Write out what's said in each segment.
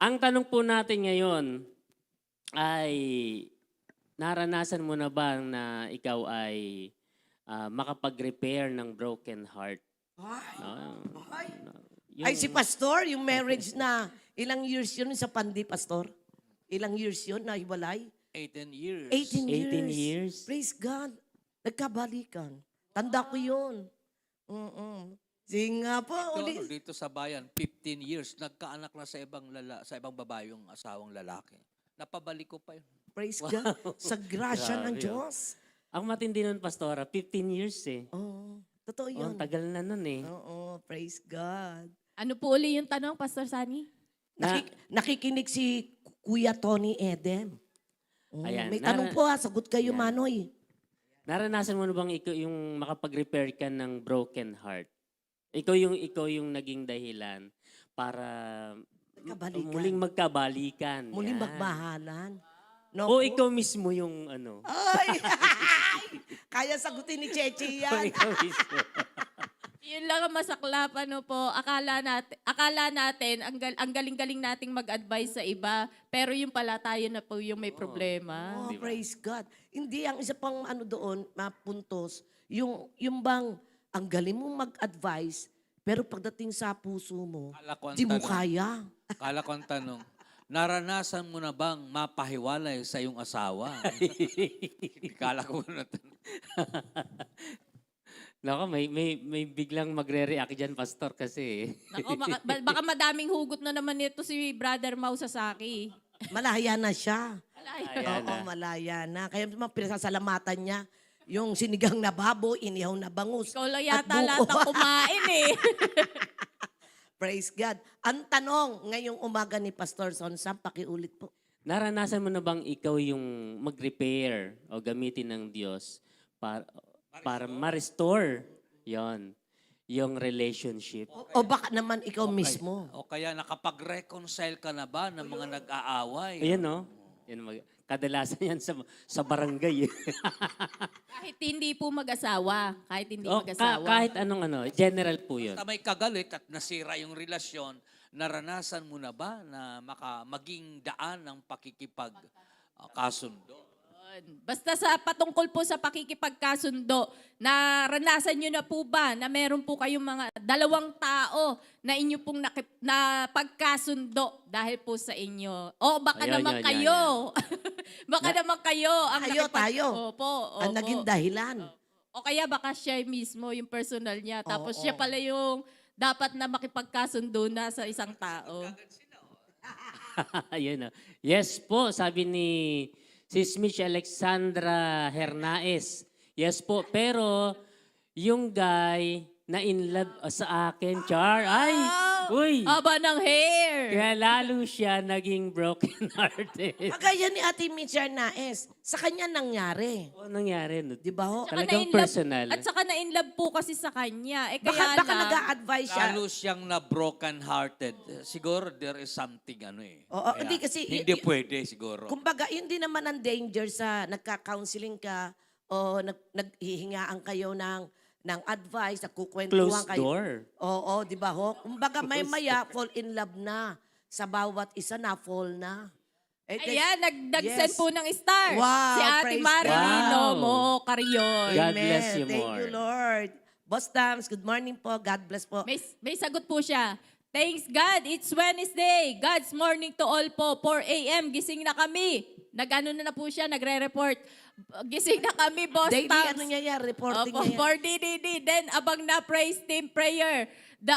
Ang tanong po natin ngayon ay naranasan mo na ba na ikaw ay makapag-repair ng broken heart? Ay, No? ay. Yung, Ay, si Pastor, yung marriage na, ilang years yun sa Pandi, Pastor? Ilang years yun na hiwalay? 18 years. 18 years. 18 years. Praise God. Nagkabalikan. Tanda ko yun. Sige nga po, Dito, uli. dito sa bayan, 15 years. Nagkaanak na sa ibang babae yung asawang lalaki. Napabalik ko pa yun. Praise God. Sa grasya ng Grabe, Diyos. ang matindi nun, Pastora, 15 years eh. Oo. Totoo Oh, yun. ang tagal na nun eh. Oo. Praise God. Ano po uli yung tanong, Pastor Sunny? Nakikinig si Kuya Tony Edem. Ayan, May tanong po ha. Sagot kayo, Ayan. Manoy. Naranasan mo na bang ikaw yung makapag-repair ka ng broken heart? Ikaw yung naging dahilan para Magkabalikan. muling magkabalikan. Muling Yan. magmahalan. O ikaw mismo yung ano. Ay! Kaya sagutin ni Chechi yan. Ikaw mismo. Yun lang ang masaklap, ano po, akala natin ang galing-galing nating mag-advise sa iba, pero yung pala tayo na po yung may problema. Oh, praise God. Hindi, ang isa pang ano doon, mapuntos, yung bang, ang galing mong mag-advise, pero pagdating sa puso mo, Kala ko ang di mo tanong. kaya. Kala ko ang tanong, naranasan mo na bang mapahiwalay sa iyong asawa? Kala ko na tanong. Nako, may biglang magre-react dyan, Pastor, kasi. Nako, baka madaming hugot na naman nito si Brother Mau Sasaki. Malaya na siya. Ayan Oo, na. malaya na. Kaya mga pinasasalamatan niya, yung sinigang na babo, inihaw na bangus. Ikaw lang at yata buko. lahat ang kumain eh. Praise God. Ang tanong ngayong umaga ni Pastor Sonsam, pakiulit po. Naranasan mo na bang ikaw yung mag-repair o gamitin ng Diyos para ma-restore yung relationship? O baka naman ikaw mismo. O kaya nakapag-reconcile ka na ba ng mga nag-aaway? Ayan, no? Kadalasan yan sa barangay. Kahit hindi po mag-asawa. Kahit hindi O, mag-asawa. kahit anong general po yun. Basta may kagalit at nasira yung relasyon, naranasan mo na ba na maging daan ng pakikipag-kasundo? Basta sa patungkol po sa pakikipagkasundo, naranasan nyo na po ba na meron po kayong mga dalawang tao na inyo pong pagkasundo dahil po sa inyo? O baka Ayan, naman yan, kayo. Baka naman kayo. Tayo. Opo. Ang naging dahilan. O kaya baka siya mismo yung personal niya. Tapos Oo. siya pala yung dapat na makipagkasundo na sa isang tao. Ayan, no? Yes po, sabi ni Sis Mitch Alexandra Hernaez. Yes po, pero yung guy na in love sa akin, Char, ay, uy, Aba ng hair. kaya lalo siya naging broken-hearted. Kagaya ni Ate Mitchell Naes, sa kanya nangyari. Ano nangyari? No? Di ba ho? Tsaka Talagang na-inlove- personal. At saka na-inlove po kasi sa kanya. Eh kaya Baka lang, nag-a-advise siya. Lalo siyang na broken-hearted. Siguro there is something Oo, hindi kasi- Hindi pwede siguro. Kumbaga, yun din naman ang danger sa nagka-counseling ka o naghihingaan kayo ng advice, nagkukwentuhan Closed kayo. door. Oo, di ba ho? Kumbaga, may-maya, fall in love na. Sa bawat isa na, fall na. Eh, ayan, nag-send yes. po ng star. Wow, Si Ate praise Marilino God. Mo Carion. God Amen. bless you Thank more. you, Lord. Boss Tams, good morning po. God bless po. May sagot po siya. Thanks God, it's Wednesday. God's morning to all po. 4 a.m. Gising na kami. Nag-ano na po siya, nagre-report. Gising na kami, Boss Daily, Tams. ano niya yan, reporting Opo, niya yan. for DDD. Then, abang na praise team prayer. The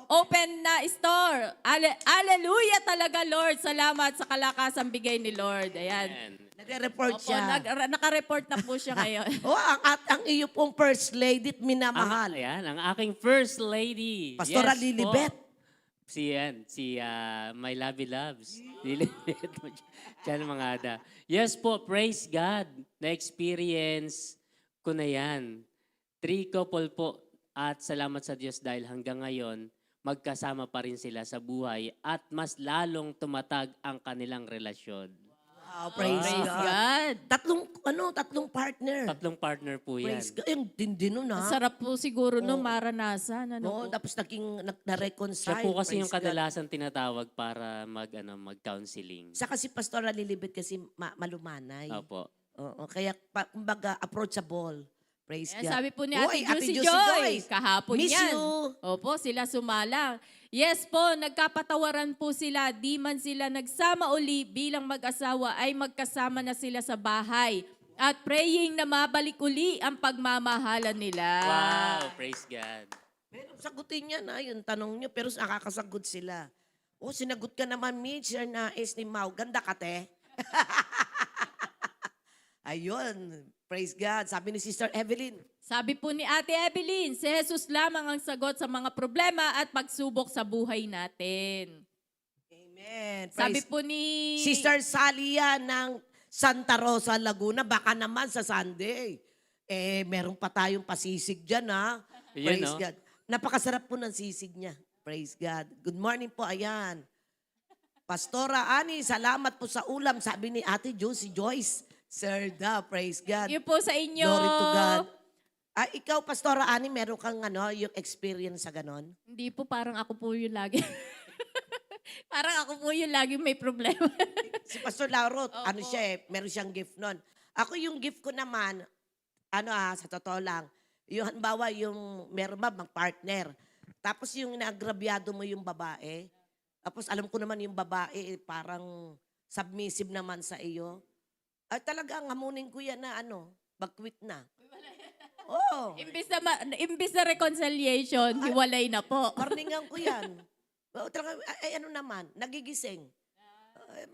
open na store. Hallelujah talaga, Lord. Salamat sa kalakasang bigay ni Lord. Ayan. Ayan. Nagre-report Opo, siya. naka-report na po siya ngayon. Ang iyo pong first lady at minamahal. Ayan, ang aking first lady. Pastora Yes Lilibet. po. Si My Lovey Loves. Lilibet mo dyan mga ada. Yes po, praise God. Na-experience ko na yan. 3 couple po. At salamat sa Diyos dahil hanggang ngayon, magkasama pa rin sila sa buhay at mas lalong tumatag ang kanilang relasyon. Wow, praise Praise God. God. Tatlong partner. Tatlong partner po yan. Praise God. Yung din nun, Ang ha? sarap po siguro nung maranasan. Ano Oo, po? tapos na-reconcile. Siya po kasi yung praise God. kadalasan tinatawag para mag-counseling. Sa kasi Pastora Lilibet kasi malumanay. Opo. Oo, kaya kumbaga approachable. Praise Ayan, God. sabi po ni Uy, Ate Juicy Joy, kahapon Miss yan. you. Opo, sila sumalang. Yes po, nagkapatawaran po sila. Di man sila nagsama uli bilang mag-asawa ay magkasama na sila sa bahay. At praying na mabalik uli ang pagmamahalan nila. Wow, praise God. Pero sagutin niya na yung tanong niyo, pero nakakasagot sila. Oh, sinagot ka naman, Mitch, na ni Mau. Ganda ka, te. Ayun, praise God. Sabi ni Sister Evelyn, Sabi po ni Ate Evelyn, si Jesus lamang ang sagot sa mga problema at pagsubok sa buhay natin. Amen. Sabi Praise po ni... Sister Salia ng Santa Rosa, Laguna, baka naman sa Sunday. Meron pa tayong pasisig dyan, ha? Ayan, Praise no? God. Napakasarap po ng sisig niya. Praise God. Good morning po, ayan. Pastora Ani, salamat po sa ulam, sabi ni Ate Juicy Joyce. Sir Da, praise God. Yun po sa inyo. Glory to God. Ikaw, Pastora Ani, meron kang yung experience sa ganon? Hindi po, parang ako po yung lagi. Parang ako po yung lagi may problema. Si Pastor Laurot, Opo. meron siyang gift nun. Ako yung gift ko naman, sa totoo lang, yung halimbawa yung meron ba mag-partner. Tapos yung naagrabyado mo yung babae. Tapos alam ko naman yung babae parang submissive naman sa iyo. Ay talagang hamunin ko yan na mag-quit na. Oo. Imbis na reconciliation, hiwalay na po. Warningan ko yan. Talaga, naman, nagigising.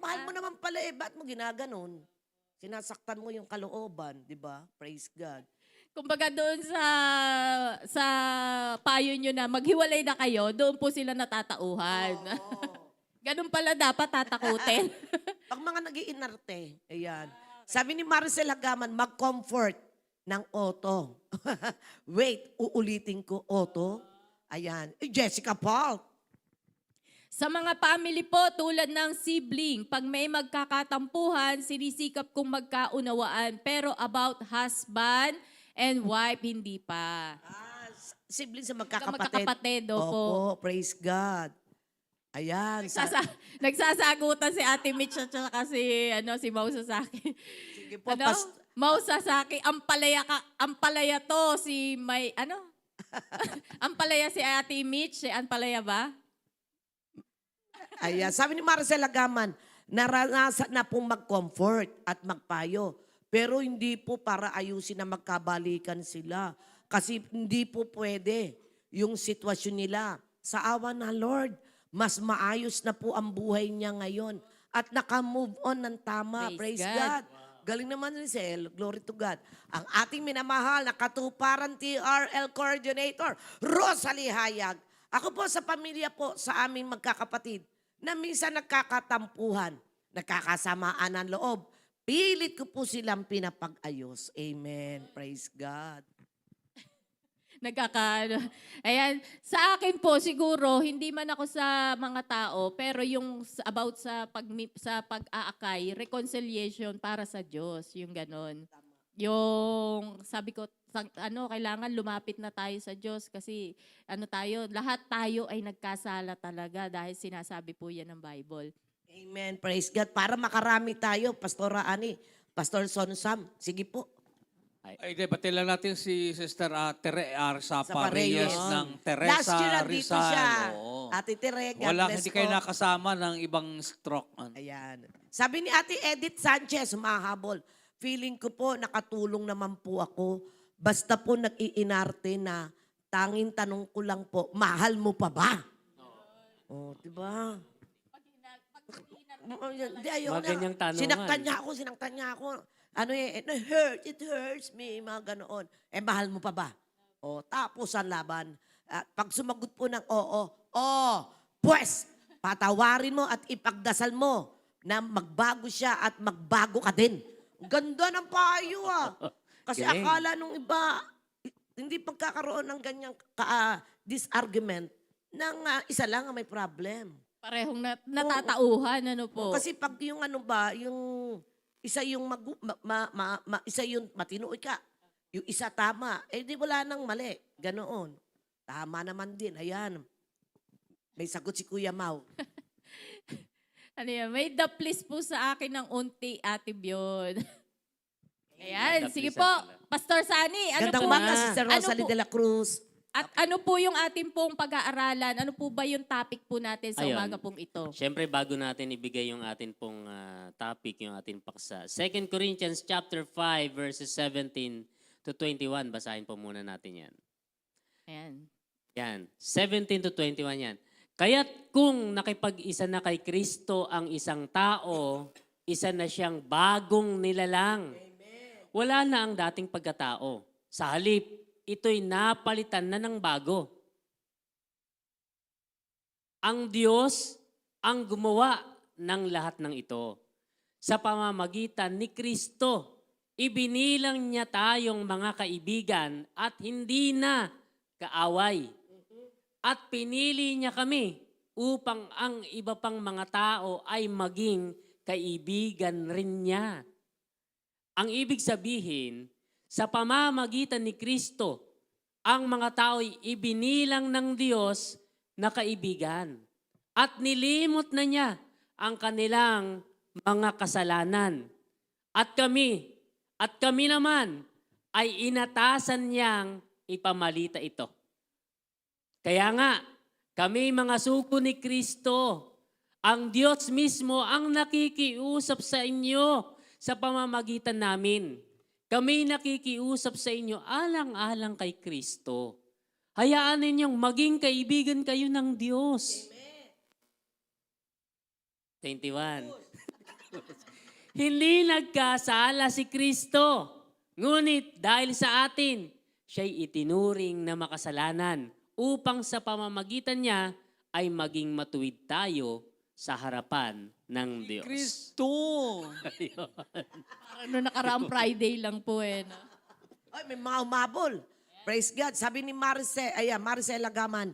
Mahal mo naman pala ba't mo ginaganon? Sinasaktan mo yung kalooban, di ba? Praise God. Kumbaga doon sa payo nyo na maghiwalay na kayo, doon po sila natatauhan. Ganun pala dapat tatakutin. Pag mga nag-iinarte, ayan. Sabi ni Maricel Hagaman, mag-comfort ng auto. Wait, uulitin ko, auto? Ayan. Jessica Paul. Sa mga family po, tulad ng sibling, pag may magkakatampuhan, sinisikap kong magkaunawaan. Pero about husband and wife, hindi pa. Sibling sa magkakapatid. Magkakapatid, opo. Opo, praise God. Ayan. Nagsasagutan si Ate Mitch at saka si Mau Sasaki. Sige po, Mau Sasaki, ampalaya to, ampalaya si Ate Mitch, ampalaya ba? Ayan. Sabi ni Maricel Hagaman, naranasan na pong mag-comfort at magpayo. Pero hindi po para ayusin na magkabalikan sila. Kasi hindi po pwede yung sitwasyon nila. Sa awa na Lord, mas maayos na po ang buhay niya ngayon. At naka-move on ng tama. Praise God. Galing naman ni Sel. Glory to God. Ang ating minamahal na katuparan TRL Coordinator, Rosalie Hayag. Ako po sa pamilya po, sa aming magkakapatid, na minsan nagkakatampuhan, nagkakasamaan ng loob. Pilit ko po silang pinapag-ayos. Amen. Praise God. Ayan, sa akin po siguro, hindi man ako sa mga tao, pero yung about sa pag-aakay, reconciliation para sa Diyos, yung ganon. Yung sabi ko, kailangan lumapit na tayo sa Diyos kasi lahat tayo ay nagkasala talaga dahil sinasabi po yan ng Bible. Amen. Praise God. Para makarami tayo, Pastora Ani, Pastor Son Sam. Sige po. Ay, debate lang natin si Sister Tere Arsapa Reyes. Reyes ng Last Teresa year nandito Rizal. siya. Oo. Ate Tere, God Wala, bless hindi kayo po. nakasama ng ibang stroke. Ayan. Sabi ni Ate Edith Sanchez, humahabol. Feeling ko po, nakatulong naman po ako. Basta po nag-iinarte na tanging tanong ko lang po, mahal mo pa ba? Oh, diba? Hindi, ayaw Mga ganyang tanungan. Sinaktan niya ako. It hurts me, mga ganoon. Mahal mo pa ba? Tapos ang laban. At pag sumagot po ng pues, patawarin mo at ipagdasal mo na magbago siya at magbago ka din. Ganda ng payo Kasi Galing. akala nung iba, hindi pagkakaroon ng ganyang disargument ng isa lang ang may problem. Pareho natatauhan, ano po. Kasi pag yung Isa yung isa yung matino ka. Yung isa tama. Eh di wala nang mali. Ganoon. Tama naman din. Ayan. May sagot si Kuya Mau. Ano yan? May the please po sa akin ng unti, Ate Bion. Ayan, The sige please po. pala. Pastor Sani, ano Gandang po? umaga, Sister Ano Rosalie po? de la Cruz. At ano po yung ating pong pag-aaralan? Ano po ba yung topic po natin sa Ayun. umaga pong ito? Siyempre, bago natin ibigay yung atin pong topic, yung ating paksa. 2 Corinthians chapter 5, verses 17 to 21. Basahin po muna natin yan. Ayan. Yan. 17 to 21 yan. Kaya't kung nakipag-isa na kay Kristo ang isang tao, isa na siyang bagong nilalang. Wala na ang dating pagkatao. Sa halip, ito'y napalitan na ng bago. Ang Diyos ang gumawa ng lahat ng ito. Sa pamamagitan ni Kristo, ibinilang niya tayong mga kaibigan at hindi na kaaway. At pinili niya kami upang ang iba pang mga tao ay maging kaibigan rin niya. Ang ibig sabihin, sa pamamagitan ni Kristo, ang mga tao'y ibinilang ng Diyos na kaibigan. At nilimot na niya ang kanilang mga kasalanan. At kami naman ay inatasan niyang ipamalita ito. Kaya nga, kami mga sugo ni Kristo, ang Diyos mismo ang nakikiusap sa inyo sa pamamagitan namin. Kami nakikiusap sa inyo alang-alang kay Kristo. Hayaan ninyong maging kaibigan kayo ng Diyos. 21. Hindi nagkasala si Kristo. Ngunit dahil sa atin, siya'y itinuring na makasalanan upang sa pamamagitan niya ay maging matuwid tayo sa harapan ng Diyos. Kristo! Ano nakaraang Friday lang po eh. No? Ay, may mga umabol. Praise God. Sabi ni Maricela Gaman,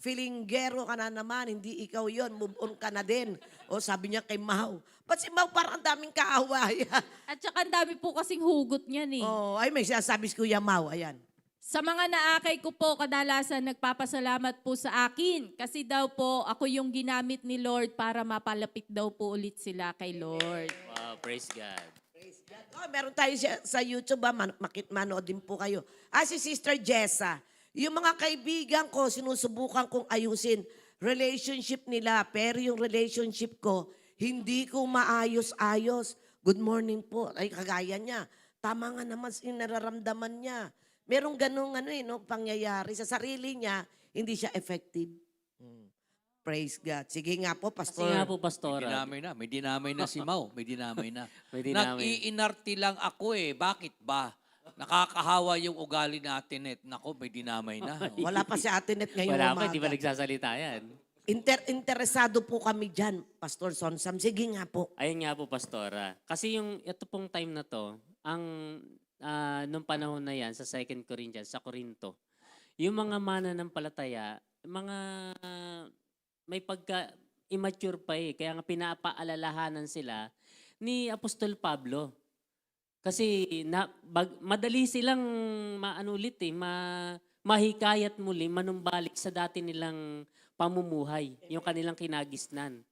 feelinggero ka na naman, hindi ikaw yon, move on ka na din. O sabi niya kay Mau, ba't si Mau parang ang daming kaaway? At saka ang dami po kasing hugot niyan eh. Ay, may sinasabi si Kuya Mau, ayan. Sa mga naakay ko po, kadalasan nagpapasalamat po sa akin. Kasi daw po, ako yung ginamit ni Lord para mapalapit daw po ulit sila kay Lord. Wow, praise God. Meron tayo sa YouTube, manood din po kayo. Si Sister Jessa, yung mga kaibigan ko, sinusubukan kong ayusin relationship nila, pero yung relationship ko, hindi ko maayos-ayos. Good morning po. Ay, kagaya niya. Tama nga naman yung nararamdaman niya. Merong ganong pangyayari. Sa sarili niya, hindi siya effective. Praise God. Sige nga po, Kasi Pastor. nga po, Pastora. May dinamay na si Mau. May dinamay na. May dinamay. Nag-iinarti lang ako eh. Bakit ba? Nakakahawa yung ugali natin eh. Nako, may dinamay na. Wala pa si Ate Net ngayong Wala pa, umaga. di ba nagsasalita yan? Interesado po kami dyan, Pastor Sonsam. Sige nga po. Ayun nga po, Pastora. Kasi ito pong time na to, nung panahon na yan, sa 2 Corinthians, sa Corinto, yung mga mananampalataya, mga may pagka-immature pa eh. Kaya nga pinapaalalahanan sila ni Apostol Pablo. Kasi madali silang mahikayat muli, manumbalik sa dati nilang pamumuhay, yung kanilang kinagisnan.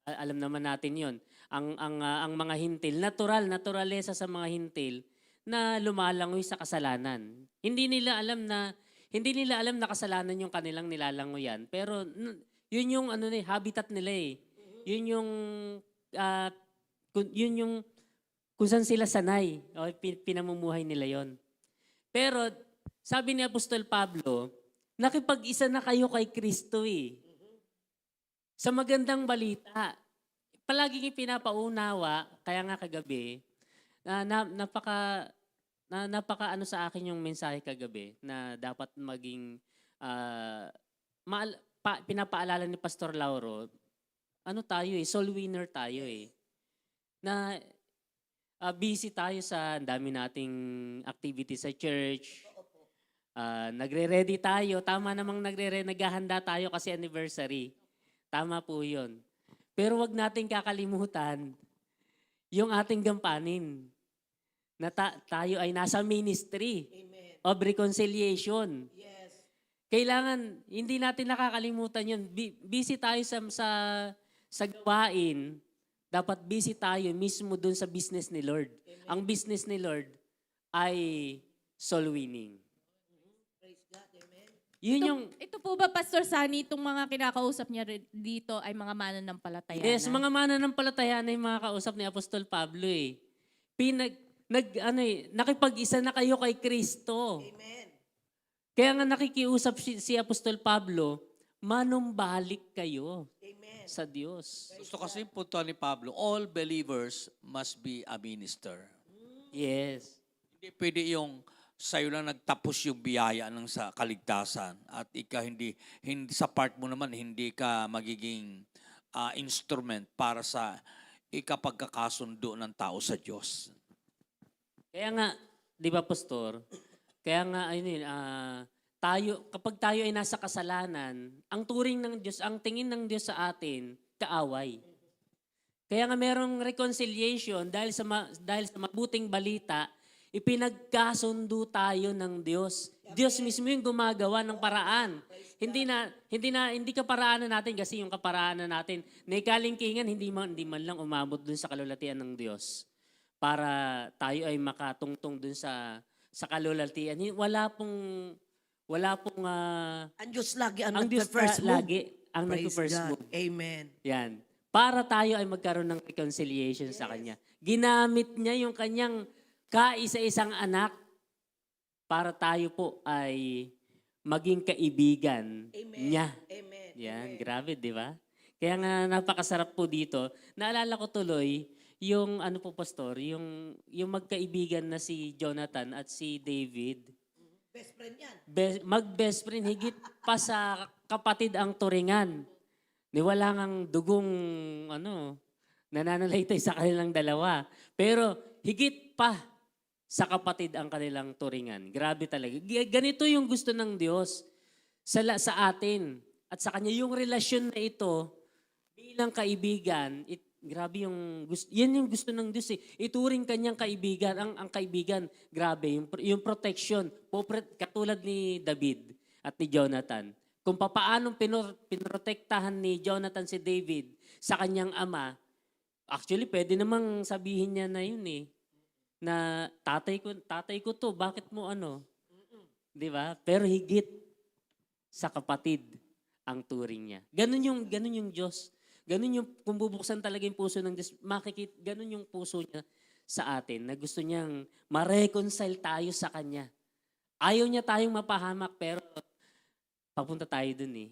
Alam naman natin yon. Ang mga hintil, naturalesa sa mga hintil na lumalangoy sa kasalanan. Hindi nila alam na kasalanan yung kanilang nilalangoyan, pero yun yung habitat nila eh. Yun yung kung saan sila sanay, o pinamumuhay nila yon. Pero sabi ni Apostol Pablo, nakipag-isa na kayo kay Kristo eh. Sa magandang balita, palaging ipinapaunawa, kaya nga kagabi, napaka ano sa akin yung mensahe kagabi na dapat maging pinapaalala ni Pastor Lauro, tayo eh, soul winner tayo eh. Na busy tayo sa dami nating activity sa church. Nagre-ready tayo. Tama namang naghahanda tayo kasi anniversary. Tama po yun. Pero wag nating kakalimutan yung ating gampanin na tayo ay nasa ministry of reconciliation. Kailangan, hindi natin nakakalimutan yun. Busy tayo sa gawain. Dapat busy tayo mismo dun sa business ni Lord. Ang business ni Lord ay soul winning. Yun yung, Ito po ba, Pastor Sunny, itong mga kinakausap niya dito ay mga mananampalataya yes, na? mga mananampalataya na yung mga kausap ni Apostol Pablo eh. Nakipag-isa na kayo kay Kristo. Kaya nga nakikiusap si Apostol Pablo, manumbalik kayo sa Diyos. Gusto kasi yung punto ni Pablo, all believers must be a minister. Yes. Hindi pwede yung sa'yo lang nagtapos yung biyaya ng sa kaligtasan at hindi sa part mo naman hindi ka magiging instrument para sa ikapagkakasundo ng tao sa Diyos. Kaya nga, di ba, Pastor? Kaya nga, kapag tayo ay nasa kasalanan, ang turing ng Diyos, ang tingin ng Diyos sa atin, kaaway. Kaya nga merong reconciliation dahil sa mabuting balita, ipinagkasundo tayo ng Diyos. Diyos mismo yung gumagawa ng paraan. Hindi kaparaanan natin kasi yung kaparaanan natin, na ikalingkingan, hindi man lang umabot dun sa kalulatian ng Diyos para tayo ay makatungtong dun sa kalulatian. Wala pong Ang Diyos lagi ang ang Diyos nagka-first move. lagi ang Praise nagpo-first God. move. Amen. Yan. Para tayo ay magkaroon ng reconciliation sa Kanya. Ginamit niya yung Kanyang kaisa-isang anak para tayo po ay maging kaibigan niya. Amen. Yan, grabe, di ba? Kaya nga napakasarap po dito. Naalala ko tuloy yung Pastor, yung magkaibigan na si Jonathan at si David. Best friend yan. Mag-best friend, higit pa sa kapatid ang turingan. Ni wala ngang dugong nananalaytay sa kanilang dalawa. Pero higit pa sa kapatid ang kanilang turingan. Grabe talaga. Ganito yung gusto ng Diyos sa atin. At sa Kanya, yung relasyon na ito, bilang kaibigan, grabe yung gusto. Yan yung gusto ng Diyos eh. Ituring Kanyang kaibigan. Ang kaibigan, grabe. Yung protection. Katulad ni David at ni Jonathan. Kung papaanong pinrotektahan ni Jonathan si David sa kanyang ama, actually, pwede namang sabihin niya na yun eh. Na tatay ko to, bakit mo Di ba? Pero higit sa kapatid ang turing niya. Ganun yung Diyos. Ganun yung, kung bubuksan talaga yung puso ng Diyos, ganun yung puso niya sa atin, na gusto niyang ma-reconcile tayo sa Kanya. Ayaw niya tayong mapahamak, pero papunta tayo dun eh.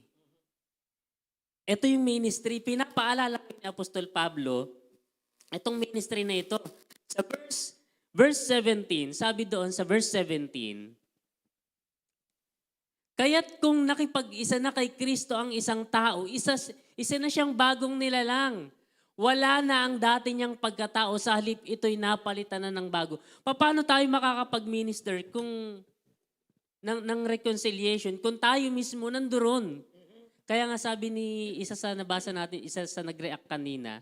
Ito yung ministry, pinapaalala ni Apostol Pablo, itong ministry na ito. Sa verse 17, sabi doon sa verse 17, kaya't kung nakipag-isa na kay Kristo ang isang tao, isa na siyang bagong nilalang. Wala na ang dati niyang pagkatao, sa halip ito'y napalitan na ng bago. Paano tayo makakapag-minister kung ng reconciliation kung tayo mismo nandoon? Kaya nga sabi ni isa sa nabasa natin, isa sa nag-react kanina,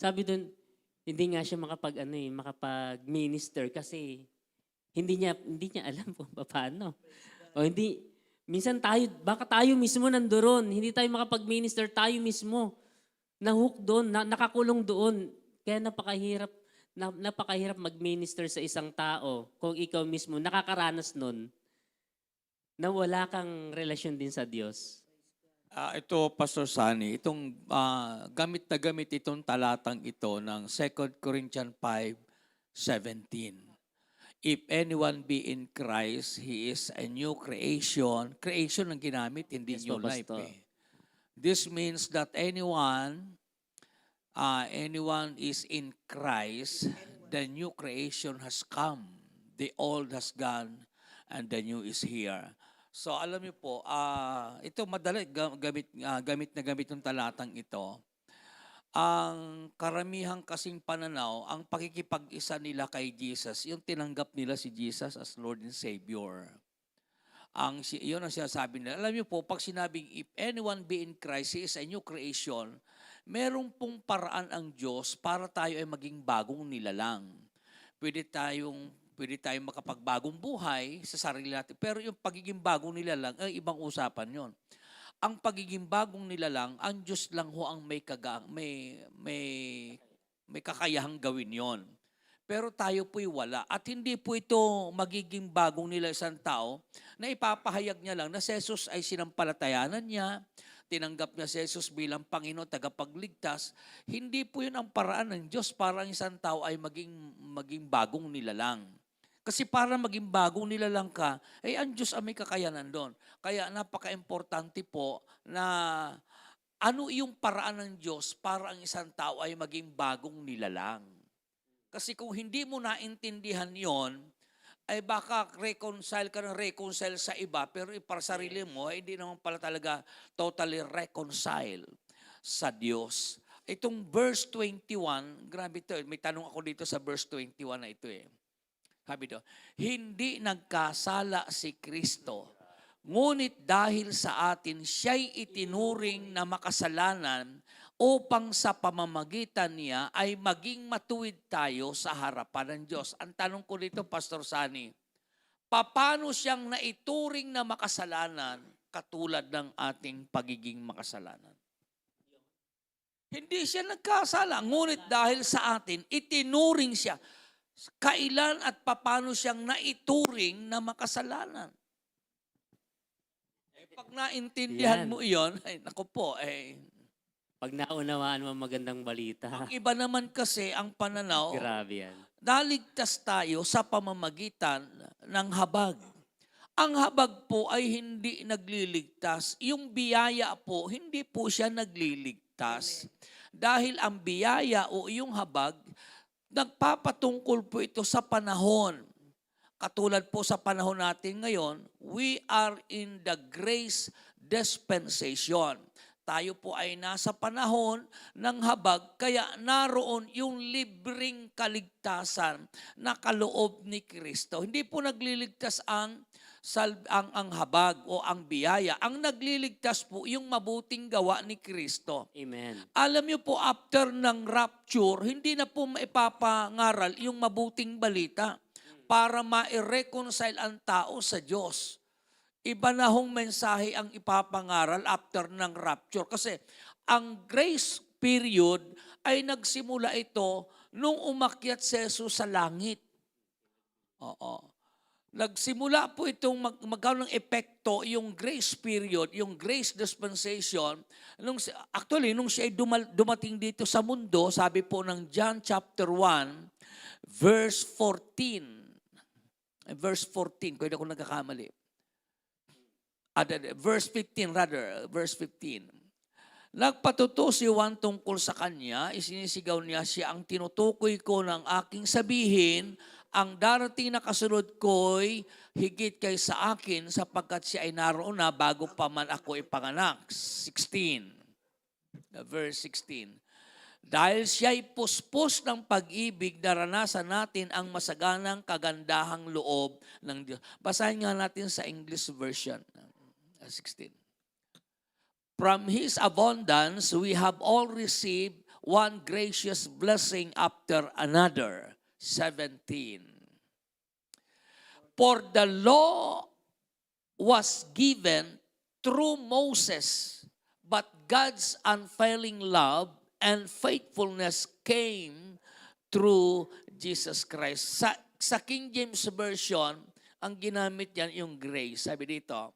sabi doon, hindi nga siya makapag-minister kasi hindi niya alam kung paano. O minsan baka tayo mismo nandoon, hindi tayo makapag-minister, tayo mismo nahook doon, nakakulong doon. Kaya napakahirap mag-minister sa isang tao kung ikaw mismo nakakaranas nun na wala kang relasyon din sa Diyos. Ito, Pastor Sunny, itong gamit na gamit itong talatang ito ng 2 Corinthians 5:17. If anyone be in Christ, he is a new creation. Creation ang ginamit, hindi Yes, new po, life. Pastor. This means that anyone is in Christ, the new creation has come. The old has gone, and the new is here. So alam niyo po, ito madali gamit ng talatang ito. Ang karamihang kasing pananaw, ang pakikipag-isa nila kay Jesus, yung tinanggap nila si Jesus as Lord and Savior. Yun ang sinasabi nila. Alam niyo po, pag sinabing, if anyone be in Christ, he is a new creation, merong pong paraan ang Diyos para tayo ay maging bagong nilalang. Pwede tayong makapagbagong buhay sa sarili natin. Pero yung pagiging bagong nilalang, ay ibang usapan yon. Ang pagiging bagong nilalang, ang Diyos lang ho ang may kakayahang gawin yon. Pero tayo po'y wala. At hindi po ito magiging bagong nila isang tao na ipapahayag niya lang na si Jesus ay sinampalatayanan niya, tinanggap niya si Jesus bilang Panginoon, tagapagligtas. Hindi po yun ang paraan ng Diyos para ang isang tao ay maging bagong nilalang. Kasi para maging bagong nilalang ka, ang Diyos ang may kakayanan doon. Kaya napaka-importante po na ano yung paraan ng Diyos para ang isang tao ay maging bagong nilalang. Kasi kung hindi mo naintindihan yon, ay baka reconcile sa iba, pero para sarili mo, hindi naman pala talaga totally reconcile sa Diyos. Itong verse 21, grabe ito, may tanong ako dito sa verse 21 na ito eh. Sabi ito, hindi nagkasala si Kristo, ngunit dahil sa atin, siya'y itinuring na makasalanan upang sa pamamagitan niya ay maging matuwid tayo sa harapan ng Diyos. Ang tanong ko dito, Pastor Sani, paano siyang naituring na makasalanan katulad ng ating pagiging makasalanan? Hindi siya nagkasala, ngunit dahil sa atin, itinuring siya. Kailan at paano siyang naituring na makasalanan? Pag naintindihan Yan. mo iyon, ay naku po, Pag naunawaan mo ang magandang balita. ang iba naman kasi ang pananaw, Grabe yan. naligtas tayo sa pamamagitan ng habag. Ang habag po ay hindi nagliligtas. Yung biyaya po, hindi po siya nagliligtas. Dahil ang biyaya o yung habag, nagpapatungkol po ito sa panahon. Katulad po sa panahon natin ngayon, we are in the grace dispensation. Tayo po ay nasa panahon ng habag, kaya naroon yung libreng kaligtasan na kaloob ni Kristo. Hindi po nagliligtas ang habag o ang biyaya. Ang nagliligtas po yung mabuting gawa ni Kristo. Amen. Alam niyo po, after ng rapture, hindi na po maipapangaral yung mabuting balita para ma-reconcile ang tao sa Diyos. Iba na hong mensahe ang ipapangaral after ng rapture. Kasi ang grace period ay nagsimula ito nung umakyat si Jesus sa langit. Oo. Nagsimula po itong magkaroon ng epekto yung grace period, yung grace dispensation. Nung siya ay dumating dito sa mundo, sabi po ng John chapter 1, verse 14. Verse 14, kung hindi ako nagkakamali. Verse 15. Nagpatuto si Juan tungkol sa kanya, isinisigaw niya, siya ang tinutukoy ko ng aking sabihin, ang darating na kasunod ko'y higit kay sa akin sapagkat siya ay naroon na bago pa man ako ipanganak. 16. Verse 16. Dahil siya'y puspos ng pag-ibig, naranasan natin ang masaganang kagandahang loob ng Diyos. Basahin nga natin sa English version. 16. From His abundance, we have all received one gracious blessing after another. 17. For the law was given through Moses, but God's unfailing love and faithfulness came through Jesus Christ. Sa King James Version, ang ginamit yan yung grace. Sabi dito,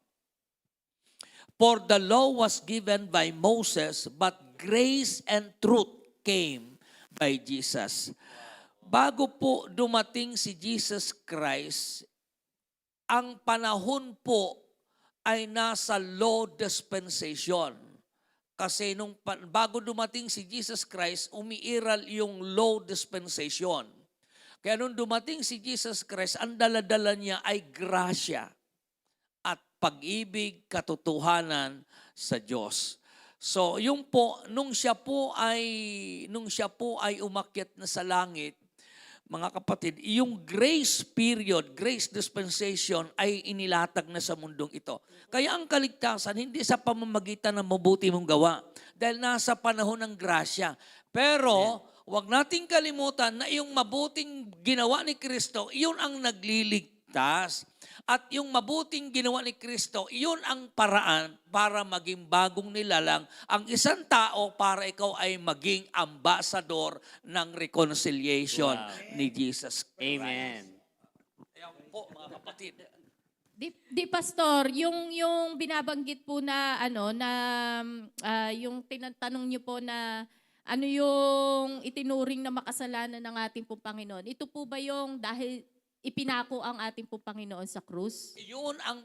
for the law was given by Moses, but grace and truth came by Jesus. Bago po dumating si Jesus Christ, ang panahon po ay nasa law dispensation. Kasi bago dumating si Jesus Christ, umiiral yung law dispensation. Kaya nung dumating si Jesus Christ, ang dala-dala niya ay grasya at pag-ibig, katotohanan sa Diyos. So, yung po nung siya po ay umakyat na sa langit, mga kapatid, yung grace period, grace dispensation ay inilatag na sa mundong ito. Kaya ang kaligtasan, hindi sa pamamagitan ng mabuti mong gawa. Dahil nasa panahon ng grasya. Pero, wag nating kalimutan na yung mabuting ginawa ni Kristo, yun ang nagliligtas. At yung mabuting ginawa ni Kristo, yun ang paraan para maging bagong nilalang ang isang tao para ikaw ay maging ambassador ng reconciliation ni Jesus Christ. Amen. Ayan po mga kapatid. Di pastor, yung binabanggit po na yung tinatanong niyo po na ano yung itinuring na makasalanan ng ating pong Panginoon. Ito po ba yung dahil ipinako ang ating pong Panginoon sa krus? Yun ang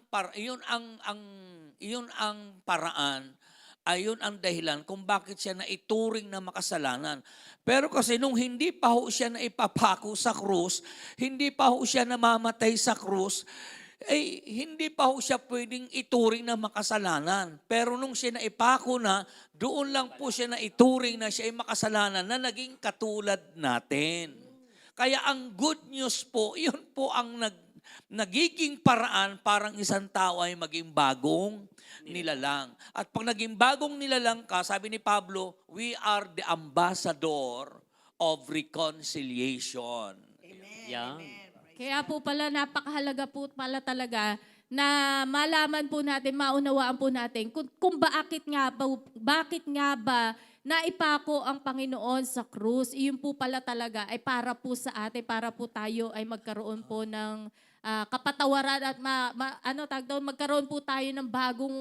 paraan, ayun ang dahilan kung bakit siya naituring na makasalanan. Pero kasi nung hindi pa ho siya na ipapako sa krus, hindi pa ho siya namamatay sa krus, hindi pa ho siya pwedeng ituring na makasalanan. Pero nung siya naipako na, doon lang po siya na ituring na siya ay makasalanan na naging katulad natin. Kaya ang good news po, yun po ang nagiging paraan parang isang tao ay maging bagong nilalang. At pag naging bagong nilalang ka, sabi ni Pablo, we are the ambassador of reconciliation. Yeah. Kaya po pala napakahalaga po pala talaga na malaman po natin, maunawaan po natin kung bakit nga ba naipako ang Panginoon sa krus. Iyon po pala talaga ay para po sa atin, para po tayo ay magkaroon po ng kapatawaran at magkaroon po tayo ng bagong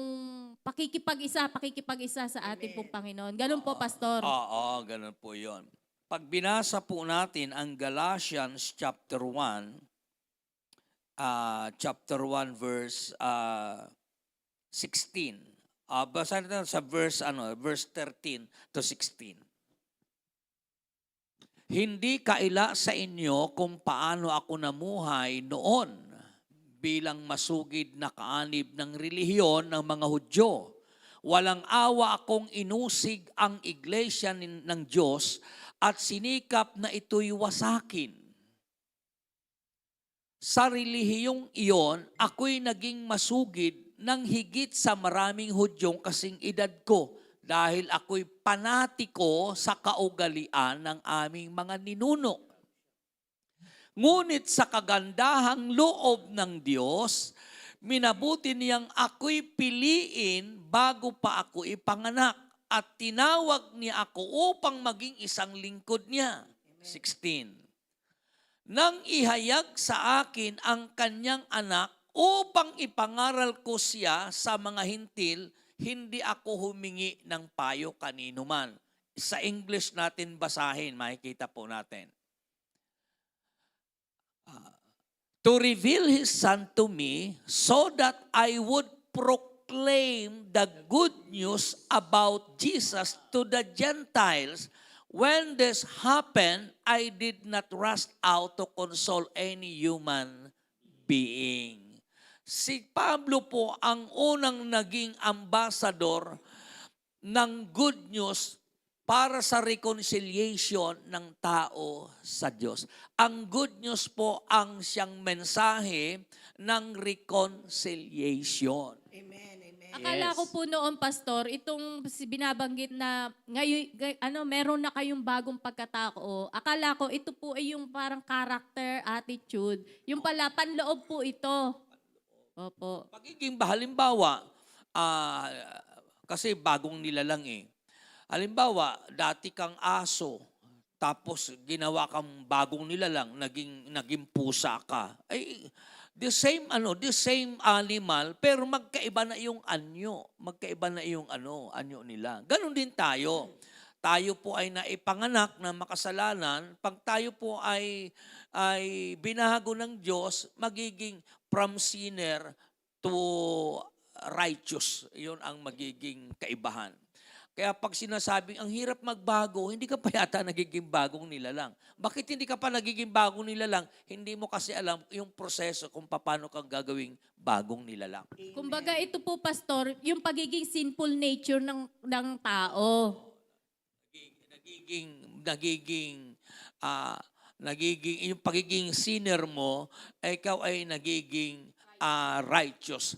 pakikipag-isa sa ating pong Panginoon. Ganun po, Pastor. Oo, ganun po yun. Pag binasa po natin ang Galatians chapter 1 verse 16. Basahin natin sa verse 13 to 16. Hindi kaila sa inyo kung paano ako namuhay noon bilang masugid na kaanib ng relihiyon ng mga Hudyo. Walang awa akong inusig ang iglesia ng Diyos at sinikap na ito'y wasakin. Sa relihiyong iyon, ako'y naging masugid ng higit sa maraming Hudyong kasing edad ko dahil ako'y panatiko sa kaugalian ng aming mga ninuno. Ngunit sa kagandahang loob ng Diyos, minabuti niyang ako'y piliin bago pa ako ipanganak at tinawag niya ako upang maging isang lingkod niya. 16. Nang ihayag sa akin ang kanyang anak upang ipangaral ko siya sa mga hintil, hindi ako humingi ng payo kanino man. Sa English natin basahin, makikita po natin. To reveal His Son to me so that I would proclaim the good news about Jesus to the Gentiles. When this happened, I did not rush out to console any human being. Si Pablo po ang unang naging ambassador ng good news para sa reconciliation ng tao sa Diyos. Ang good news po ang siyang mensahe ng reconciliation. Amen, amen. Akala ko po noon, Pastor, itong binabanggit na ngayon, meron na kayong bagong pagkatao. Akala ko ito po ay yung parang character, attitude. Yung pala, panloob po ito. Opo. Pagiging halimbawa, kasi bagong nilalang eh. Halimbawa, dati kang aso, tapos ginawa kang bagong nilalang, naging pusa ka. Ay, the same animal, pero magkaiba na yung anyo. Magkaiba na yung anyo nila. Ganon din tayo. Tayo po ay naipanganak na makasalanan. Pag tayo po ay binago ng Diyos, magiging from sinner to righteous. Yun ang magiging kaibahan. Kaya pag sinasabing ang hirap magbago, hindi ka pa yata nagiging bagong nilalang. Bakit hindi ka pa nagiging bagong nilalang? Hindi mo kasi alam yung proseso kung paano kang gagawing bagong nilalang. Kumbaga ito po, Pastor, yung pagiging sinful nature ng tao. yung pagiging sinner mo, ikaw ay nagiging righteous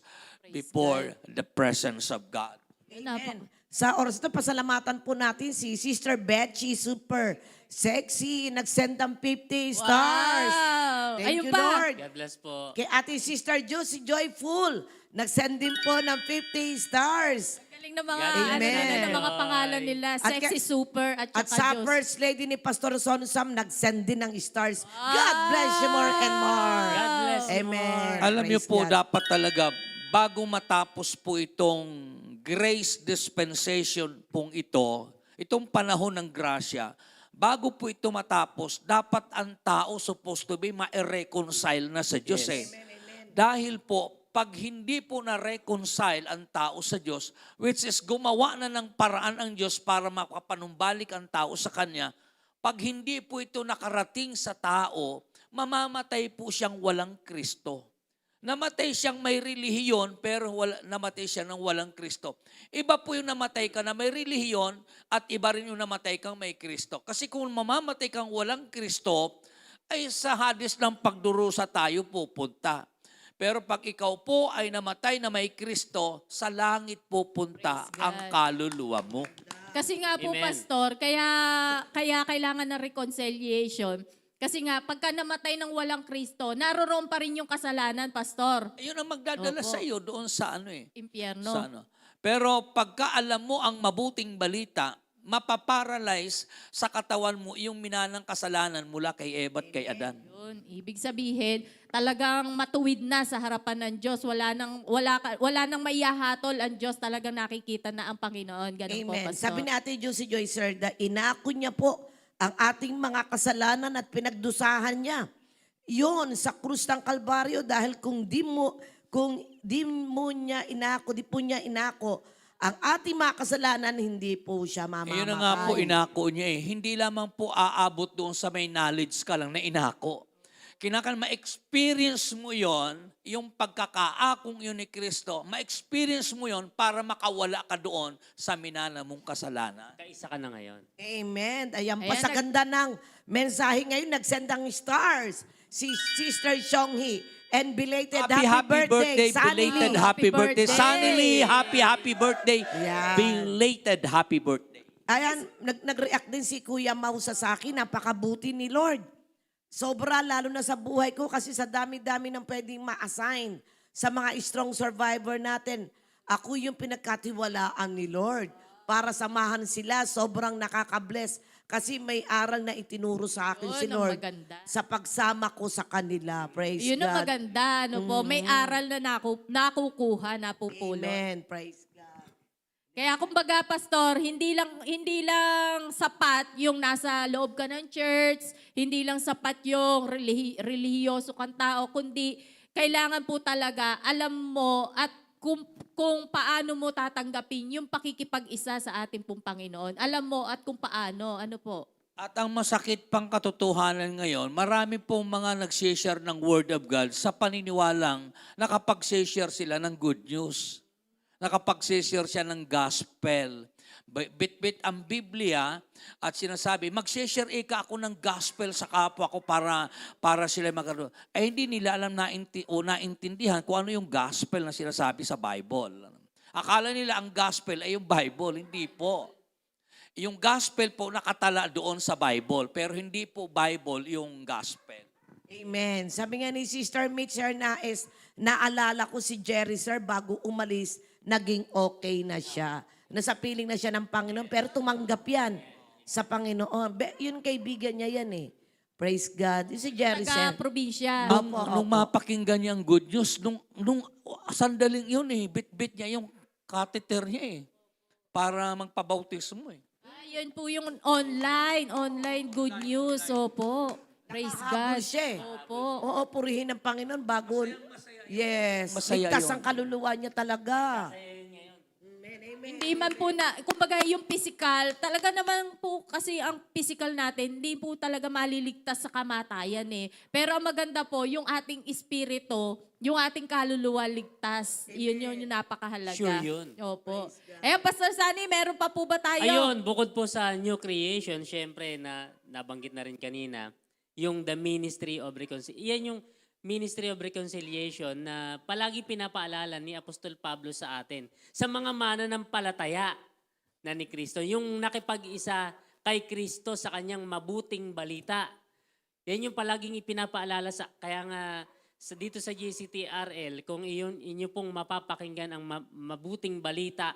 before the presence of God. Amen. Sa oras na pasalamatan po natin si Sister Betchy, super sexy, nag-send ng 50 stars. Wow! Thank Ayun you, pa. Lord. God bless po. Kay Ate Sister Josie Joyful, nag-send din po ng 50 stars. Galing ng mga, God ano bless. na, ng mga pangalan nila. At Sexy ka- Super at At saka sa Diyos. First Lady ni Pastor Sonsam, nag-send din ng stars. God bless you more and more. God bless you Amen. more. Alam niyo Praise po, God. dapat talaga, bago matapos po itong grace dispensation pong ito, itong panahon ng grasya, bago po ito matapos, dapat ang tao supposed to be ma-reconcile na sa Diyos. Yes. Dahil po, pag hindi po na-reconcile ang tao sa Diyos, which is gumawa na ng paraan ang Diyos para makapanumbalik ang tao sa Kanya, pag hindi po ito nakarating sa tao, mamamatay po siyang walang Kristo. Namatay siyang may relihiyon, pero namatay siya ng walang Kristo. Iba po yung namatay ka na may relihiyon at iba rin yung namatay kang may Kristo. Kasi kung mamamatay kang walang Kristo, ay sa hadis ng pagdurusa tayo pupunta. Pero pag ikaw po ay namatay na may Kristo, sa langit pupunta Praise God. ang kaluluwa mo. Kasi nga po, Amen. Pastor, kaya kailangan ng reconciliation. Kasi nga, pagka namatay ng walang Kristo, naroroon pa rin yung kasalanan, Pastor. Ayun ang magdadala Opo. sa iyo doon sa Impyerno. Sa Pero pagka alam mo ang mabuting balita, mapaparalyze sa katawan mo yung minanang kasalanan mula kay Eva at kay Adan. Yun, ibig sabihin, talagang matuwid na sa harapan ng Diyos. Wala nang maihahatol ang Diyos. Talagang nakikita na ang Panginoon. Ganun po, Amen. Pastor. Sabi ni Ate Josie Joy, sir, na inako niya po ang ating mga kasalanan at pinagdusahan niya. Yun, sa krus ng Kalbaryo, dahil kung di mo niya inako, di po niya inako, ang ating mga kasalanan, hindi po siya mamamatay. Ayun na nga po inako niya eh. Hindi lamang po aabot doon sa may knowledge ka lang na inako. Kinakailangan ma-experience mo yon, yung pagkakaakong yun ni Kristo, ma-experience mo yon para makawala ka doon sa minana mong kasalanan. Kaisa ka na ngayon. Amen. Ayan pa Ayan, sa ganda ng mensahe ngayon, nagsend ng stars. Si Sister Xionghi. And belated happy birthday, Sunny belated Lee. happy birthday. birthday. Sunny Lee, happy birthday. Yan. Belated happy birthday. Ayan, nag-react din si Kuya Mausa sa akin, napakabuti ni Lord. Sobra, lalo na sa buhay ko kasi sa dami-dami ng pwedeng ma-assign sa mga strong survivor natin. Ako yung pinagkatiwalaan ni Lord para samahan sila. Sobrang nakaka-bless kasi may aral na itinuro sa akin Yun si ang Lord maganda. sa pagsama ko sa kanila. Praise Yun ang God. maganda. Ano po, may aral na nakukuha, napupulot. Amen. Praise God. Kaya kumbaga, Pastor, hindi lang sapat yung nasa loob ka ng church, hindi lang sapat yung relihiyoso kang tao, kundi kailangan po talaga alam mo at kung paano mo tatanggapin yung pakikipag-isa sa ating pong Panginoon. Alam mo at kung paano, ano po. At ang masakit pang katotohanan ngayon, marami pong mga nag-share ng Word of God sa paniniwalang nakapag-share sila ng good news. Nakapag-share siya ng gospel. Bit-bit ang Biblia at sinasabi, mag-share ako ng gospel sa kapwa ko para sila magkaroon. Ay hindi nila alam naintindihan kung ano yung gospel na sinasabi sa Bible. Akala nila ang gospel ay yung Bible. Hindi po. Yung gospel po nakatala doon sa Bible, pero hindi po Bible yung gospel. Amen. Sabi nga ni Sister Mitch, sir, naalala ko si Jerry, sir, bago umalis, naging okay na siya. Nasa piling na siya ng Panginoon, pero tumanggap yan sa Panginoon. Yun kaibigan niya yan eh. Praise God. Yung si Jerry, sir. Taga-probinsya. Nung mapakinggan niya ang good news, nung sandaling yun eh, bit-bit niya yung catheter niya eh, para magpabautismo eh. Yun po yung online good news. Opo. Praise Habol God. siya eh. Opo. Oo, purihin ng Panginoon bago. Yes. Masaya Ligtas yun. ang kaluluwa niya talaga. Hindi man po na, kumbaga yung physical, talaga naman po kasi ang physical natin, hindi po talaga maliligtas sa kamatayan eh. Pero ang maganda po, yung ating espiritu, yung ating kaluluwa ligtas, yun yung napakahalaga. Sure yun. Opo. Ayan, Pastor Sunny, meron pa po ba tayo? Ayun, bukod po sa new creation, syempre na nabanggit na rin kanina, yung the ministry of reconciliation. Yan yung ministry of reconciliation na palagi pinapaalala ni Apostol Pablo sa atin. Sa mga mananampalataya na ni Kristo. Yung nakipag-isa kay Kristo sa kanyang mabuting balita. Yan yung palaging ipinapaalala sa, kaya nga dito sa GCTRL, kung inyo pong mapapakinggan ang mabuting balita,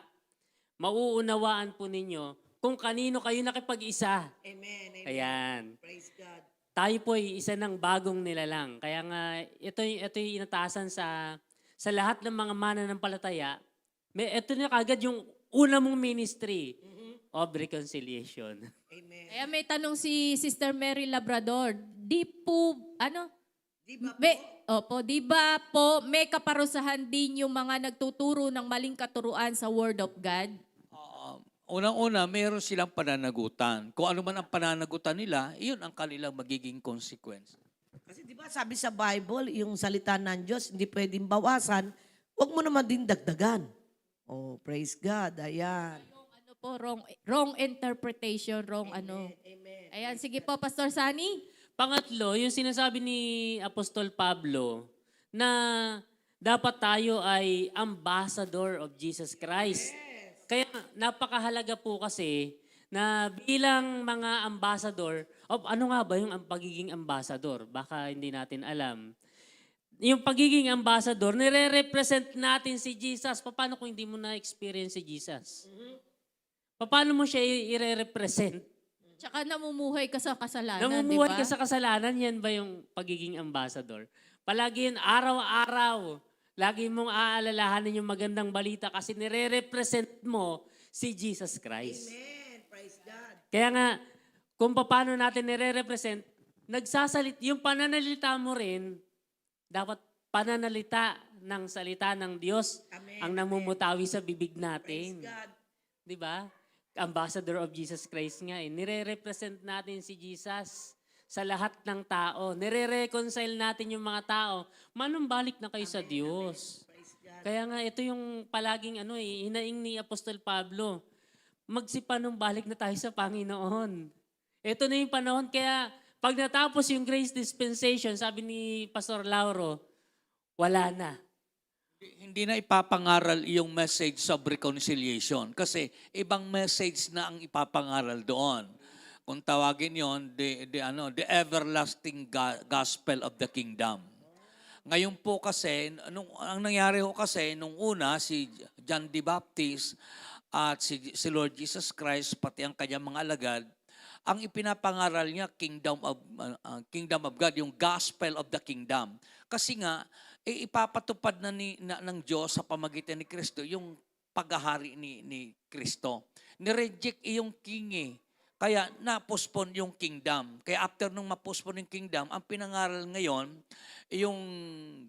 mauunawaan po ninyo kung kanino kayo nakipag-isa. Amen. Amen. Ayan. Praise God. Tayo po ay isa ng bagong nilalang. Kaya nga, ito yung inatasan sa lahat ng mga mananampalataya. Ito na kagad yung una mong ministry of reconciliation. Amen. Kaya may tanong si Sister Mary Labrador, di po, Di ba po? di ba po may kaparusahan din yung mga nagtuturo ng maling katuruan sa Word of God? Unang-una, meron silang pananagutan. Kung ano man ang pananagutan nila, iyon ang kanilang magiging consequence. Kasi di ba sabi sa Bible, yung salita ng Diyos, hindi pwedeng bawasan, huwag mo naman din dagdagan. Oh, praise God. Ayan. Yung wrong interpretation, Amen. Ayan, sige po, Pastor Sani. Pangatlo, yung sinasabi ni Apostol Pablo na dapat tayo ay ambassador of Jesus Christ. Kaya napakahalaga po kasi na bilang mga ambassador, ano nga ba yung pagiging ambassador? Baka hindi natin alam. Yung pagiging ambassador, nire-represent natin si Jesus. Paano kung hindi mo na-experience si Jesus? Paano mo siya i-represent? Tsaka namumuhay ka sa kasalanan, Namumuhay di ba? ka sa kasalanan, yan ba yung pagiging ambassador? Palagi yun, araw-araw, lagi mong aalalahanin yung magandang balita kasi nire-represent mo si Jesus Christ. Amen. Praise God. Kaya nga, kung paano natin nire-represent, yung pananalita mo rin, dapat pananalita ng salita ng Diyos Amen. ang namumutawi sa bibig Praise natin. God. Di ba? Ambassador of Jesus Christ nga eh. Nire-represent natin si Jesus sa lahat ng tao. Nire-reconcile natin yung mga tao. Manumbalik na kayo sa Diyos. Praise God. Kaya nga ito yung palaging hinaing ni Apostol Pablo. Magsipanumbalik na tayo sa Panginoon. Ito na yung panahon. Kaya pag natapos yung grace dispensation, sabi ni Pastor Lauro, wala na. Hindi na ipapangaral yung message of reconciliation kasi ibang message na ang ipapangaral doon. Kung tawagin yon the everlasting gospel of the kingdom. Ngayon po kasi, ang nangyari ho kasi, nung una, si John the Baptist at si Lord Jesus Christ, pati ang kanyang mga alagad, ang ipinapangaral niya, kingdom of God, yung gospel of the kingdom. Kasi nga, ipapatupad na ng Diyos sa pamagitan ni Kristo yung paghahari ni Kristo. Nireject yung king eh. Kaya na-postpone yung kingdom. Kaya after nung ma-postpone yung kingdom, ang pinangaral ngayon, yung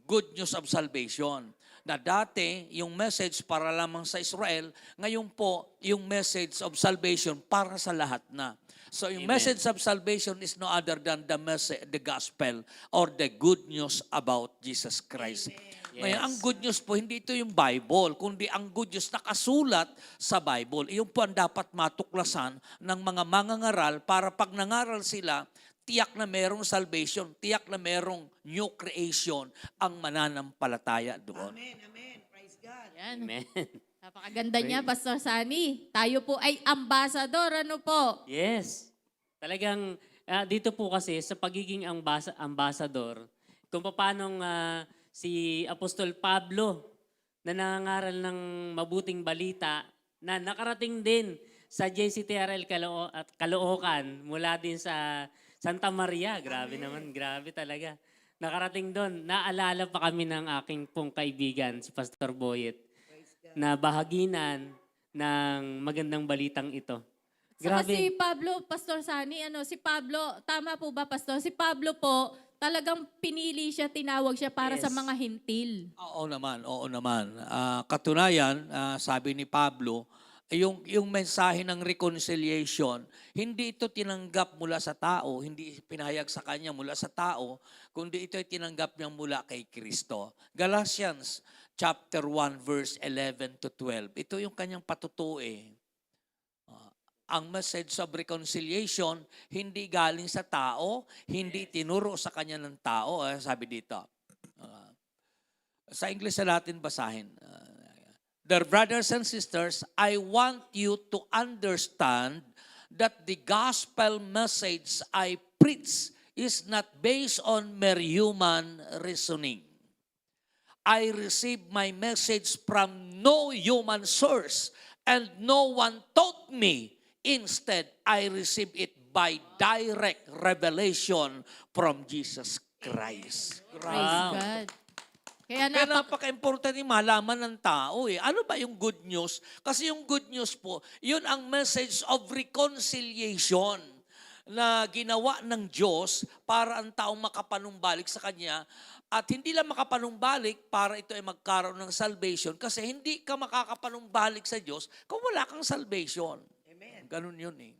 good news of salvation. Na dati, yung message para lamang sa Israel, ngayon po, yung message of salvation para sa lahat na. So yung Amen. message of salvation is no other than the gospel or the good news about Jesus Christ. Ngayon, Yes. ang good news po, hindi ito yung Bible, kundi ang good news nakasulat sa Bible. Iyon po ang dapat matuklasan ng mga mangangaral para pag nangaral sila, tiyak na merong salvation, tiyak na merong new creation ang mananampalataya doon. Amen. Amen. Praise God. Yan. Amen. Napakaganda niya, Pastor Sani. Tayo po ay ambassador, ano po? Yes. Talagang dito po kasi sa pagiging ambassador, kung paano si Apostol Pablo na nangangaral ng mabuting balita na nakarating din sa JCTRL at Caloocan mula din sa Santa Maria. Grabe naman, grabe talaga. Nakarating doon. Naalala pa kami ng aking pong kaibigan, si Pastor Boyet, na bahaginan ng magandang balitang ito. Saka Grabe. si Pablo, Pastor Sani, si Pablo, tama po ba, Pastor? Si Pablo po, talagang pinili siya, tinawag siya para Yes. sa mga hintil. Oo naman, oo naman. Katunayan, sabi ni Pablo, yung mensahe ng reconciliation, hindi ito tinanggap mula sa tao, hindi pinahayag sa kanya mula sa tao, kundi ito ay tinanggap niya mula kay Kristo. Galatians chapter 1 verse 11 to 12. Ito yung kanyang patutuo eh. ang message of reconciliation hindi galing sa tao, hindi tinuro sa kanya ng tao. Sabi dito. Sa English na natin basahin. Dear brothers and sisters, I want you to understand that the gospel message I preach is not based on mere human reasoning. I received my message from no human source and no one taught me. Instead, I received it by direct revelation from Jesus Christ. Praise Wow. God. Kaya Kaya napaka-importante malaman ng tao eh. Ano ba yung good news? Kasi yung good news po, yun ang message of reconciliation na ginawa ng Diyos para ang taong makapanumbalik sa Kanya. At hindi lang makapanumbalik para ito ay magkaroon ng salvation kasi hindi ka makakapanumbalik sa Diyos kung wala kang salvation. Amen. Ganun yun eh.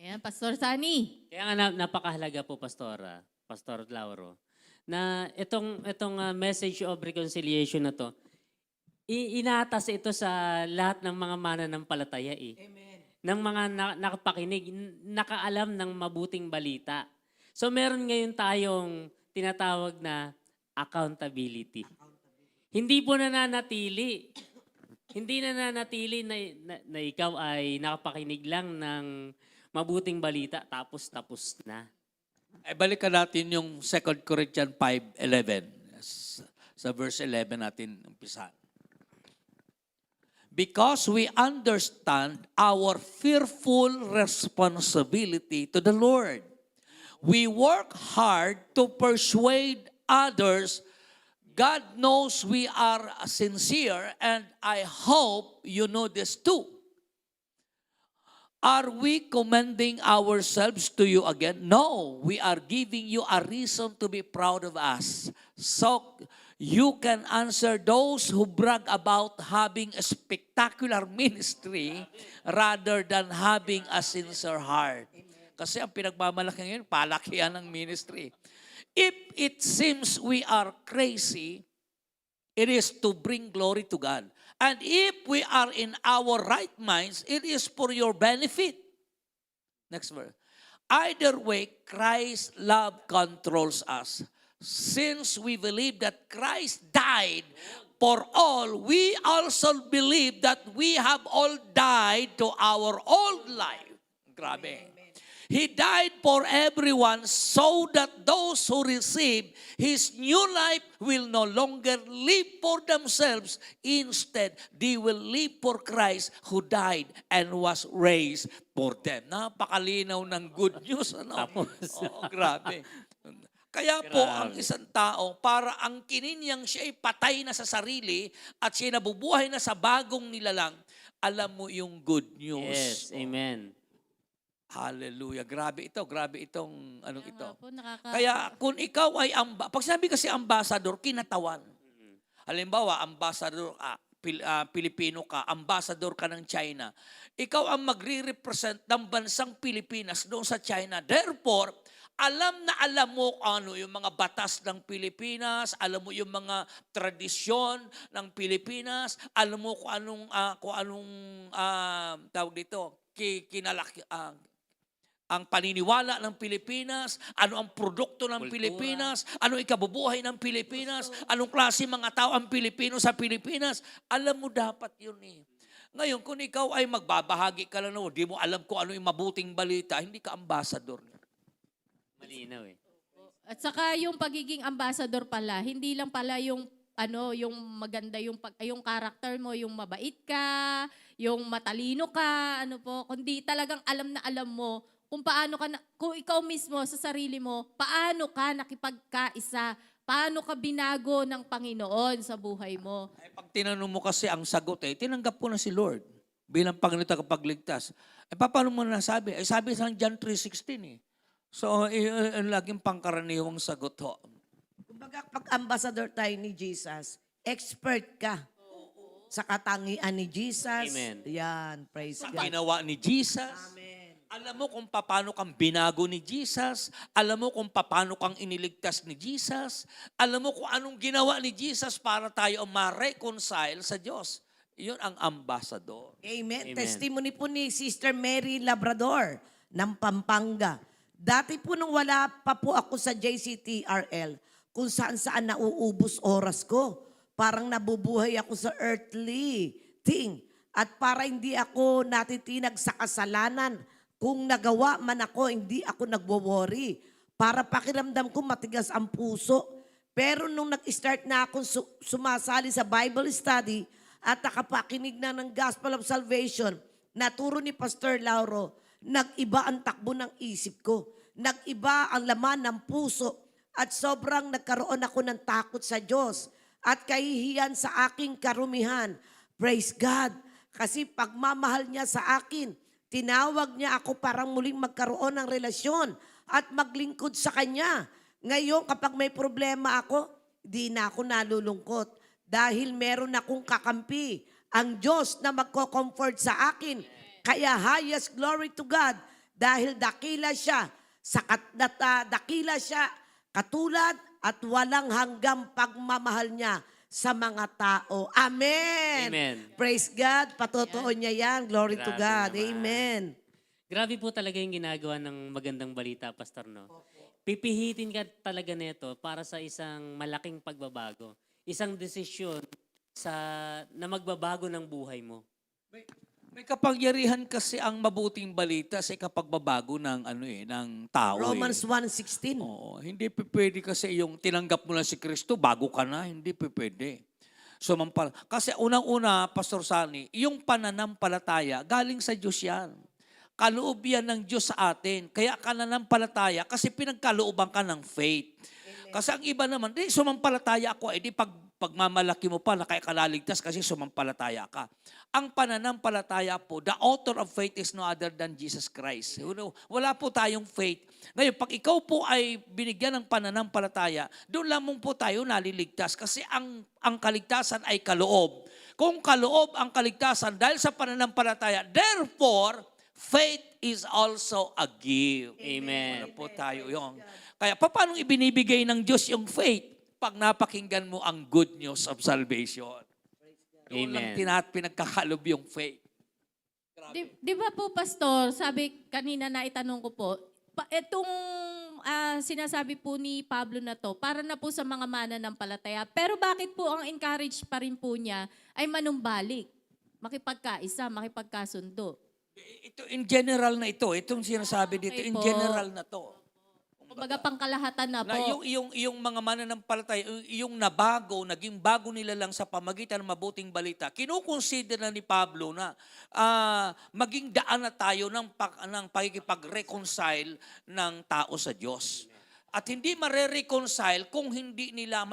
Ayan, Pastor Sunny. Kaya nga napakahalaga po, Pastor Lauro, na itong message of reconciliation na to, inatas ito sa lahat ng mga mananampalataya eh. Amen. Ng mga nakapakinig, nakaalam ng mabuting balita. So meron ngayon tayong tinatawag na accountability. Hindi po nananatili. Hindi nananatili na ikaw ay nakapakinig lang ng mabuting balita tapos na. Balikan natin yung 2 Corinthians 5:11. Sa verse 11 natin umpisan. Because we understand our fearful responsibility to the Lord. We work hard to persuade others. God knows we are sincere and I hope you know this too. Are we commending ourselves to you again? No, we are giving you a reason to be proud of us. So you can answer those who brag about having a spectacular ministry rather than having a sincere heart. Kasi ang pinagmamalaki ngayon, palakihan ng ministry. If it seems we are crazy, it is to bring glory to God. And if we are in our right minds, it is for your benefit. Next verse. Either way, Christ's love controls us. Since we believe that Christ died for all, we also believe that we have all died to our old life. Grabe. He died for everyone so that those who receive His new life will no longer live for themselves. Instead, they will live for Christ who died and was raised for them. Napakalinaw ng good news. Ano? Tapos. Oo, grabe. Kaya po, ang isang tao, para ang kininyang siya ay patay na sa sarili at siya nabubuhay na sa bagong nilalang, alam mo yung good news. Yes, amen. Hallelujah. Grabe itong anong Kaya ito. nga po, Kaya kung ikaw ay, pag sabi kasi ambassador, kinatawan. Halimbawa, ambassador, Pilipino ka, ambassador ka ng China. Ikaw ang magre-represent ng bansang Pilipinas doon sa China. Therefore, alam na alam mo ano yung mga batas ng Pilipinas, alam mo yung mga tradisyon ng Pilipinas, alam mo kung anong tawag dito, ang paniniwala ng Pilipinas, ano ang produkto ng Kultura. Pilipinas, ano ikabubuhay ng Pilipinas, anong klase mga tao ang Pilipino sa Pilipinas. Alam mo dapat yun eh. Ngayon, kung ikaw ay magbabahagi ka lang, di mo alam kung ano yung mabuting balita, hindi ka ambassador. Malinaw eh. At saka yung pagiging ambassador pala, hindi lang pala yung yung maganda yung karakter mo, yung mabait ka, yung matalino ka, kundi talagang alam na alam mo kung paano kung ikaw mismo sa sarili mo, paano ka nakipagkaisa, paano ka binago ng Panginoon sa buhay mo. Ay, pag tinanong mo kasi ang sagot tinanggap ko na si Lord bilang Panginoon tagapagligtas. Paano mo nasabi? Sabi sa John 3:16 So, laging pangkaraniwang sagot ho. Kumbaga, pag ambassador tayo ni Jesus, expert ka sa katangian ni Jesus. Amen. Yan, praise Sa God. ginawa ni Jesus. Amen. Alam mo kung paano kang binago ni Jesus. Alam mo kung paano kang iniligtas ni Jesus. Alam mo kung anong ginawa ni Jesus para tayo ma-reconcile sa Diyos. Yun ang ambassador. Amen. Amen. Testimony po ni Sister Mary Labrador ng Pampanga. Dati po nung wala pa po ako sa JCTRL, kung saan-saan nauubos oras ko. Parang nabubuhay ako sa earthly thing. At para hindi ako natitinag sa kasalanan, kung nagawa man ako, hindi ako nagwo-worry. Para pakiramdam ko matigas ang puso. Pero nung nag-start na akong sumasali sa Bible study at nakapakinig na ng Gospel of Salvation, naturo ni Pastor Lauro, nag-iba ang takbo ng isip ko. Nag-iba ang laman ng puso. At sobrang nagkaroon ako ng takot sa Diyos. At kahihiyan sa aking karumihan. Praise God. Kasi pagmamahal niya sa akin, tinawag niya ako parang muling magkaroon ng relasyon at maglingkod sa Kanya. Ngayon, kapag may problema ako, di na ako nalulungkot. Dahil meron akong kakampi, ang Diyos na magko-comfort sa akin. Kaya highest glory to God dahil dakila siya, dakila siya katulad at walang hanggang pagmamahal niya sa mga tao. Amen. Amen. Praise God. Patotoo niya yan. Glory to Grabe God. naman. Amen. Grabe po talaga yung ginagawa ng magandang balita, Pastor, no? Pipihitin ka talaga nito para sa isang malaking pagbabago. Isang desisyon na magbabago ng buhay mo. May kapangyarihan kasi ang mabuting balita sa ikapagbabago ng ng tao. Romans 1:16. Oo, hindi pwede kasi yung tinanggap mo na si Kristo, bago ka na, hindi pwede. Kasi unang-una, Pastor Sani, yung pananampalataya, galing sa Diyos yan. Kaloob yan ng Diyos sa atin. Kaya pananampalataya, kasi pinagkalooban ka ng faith. Kasi ang iba naman, sumampalataya ako, di pagmamalaki mo pa na kaya kalaligtas kasi sumampalataya ka. Ang pananampalataya po, the author of faith is no other than Jesus Christ. Wala po tayong faith. Ngayon, pag ikaw po ay binigyan ng pananampalataya, doon lamang po tayo naliligtas kasi ang kaligtasan ay kaloob. Kung kaloob ang kaligtasan dahil sa pananampalataya, therefore, faith is also a gift. Amen. Wala po tayo yung. Kaya paano ibinibigay ng Diyos yung faith? Pag napakinggan mo ang good news of salvation. Doon lang Amen. pinagkakalob yung faith. Di ba po, Pastor, sabi kanina na itanong ko po, itong sinasabi po ni Pablo na to, para na po sa mga mananampalataya. Pero bakit po ang encourage pa rin po niya ay manumbalik, makipagkaisa, makipagkasundo? Ito in general na ito. Itong sinasabi dito, Okay in po. general na to. Kumbaga pangkalahatan na po. Na yung mga mananampalataya, yung nabago, naging bago nila lang sa pamagitan ng mabuting balita, kinukonsider na ni Pablo na maging daan na tayo ng pakikipag-reconcile ng tao sa Diyos. At hindi mare-reconcile kung hindi nila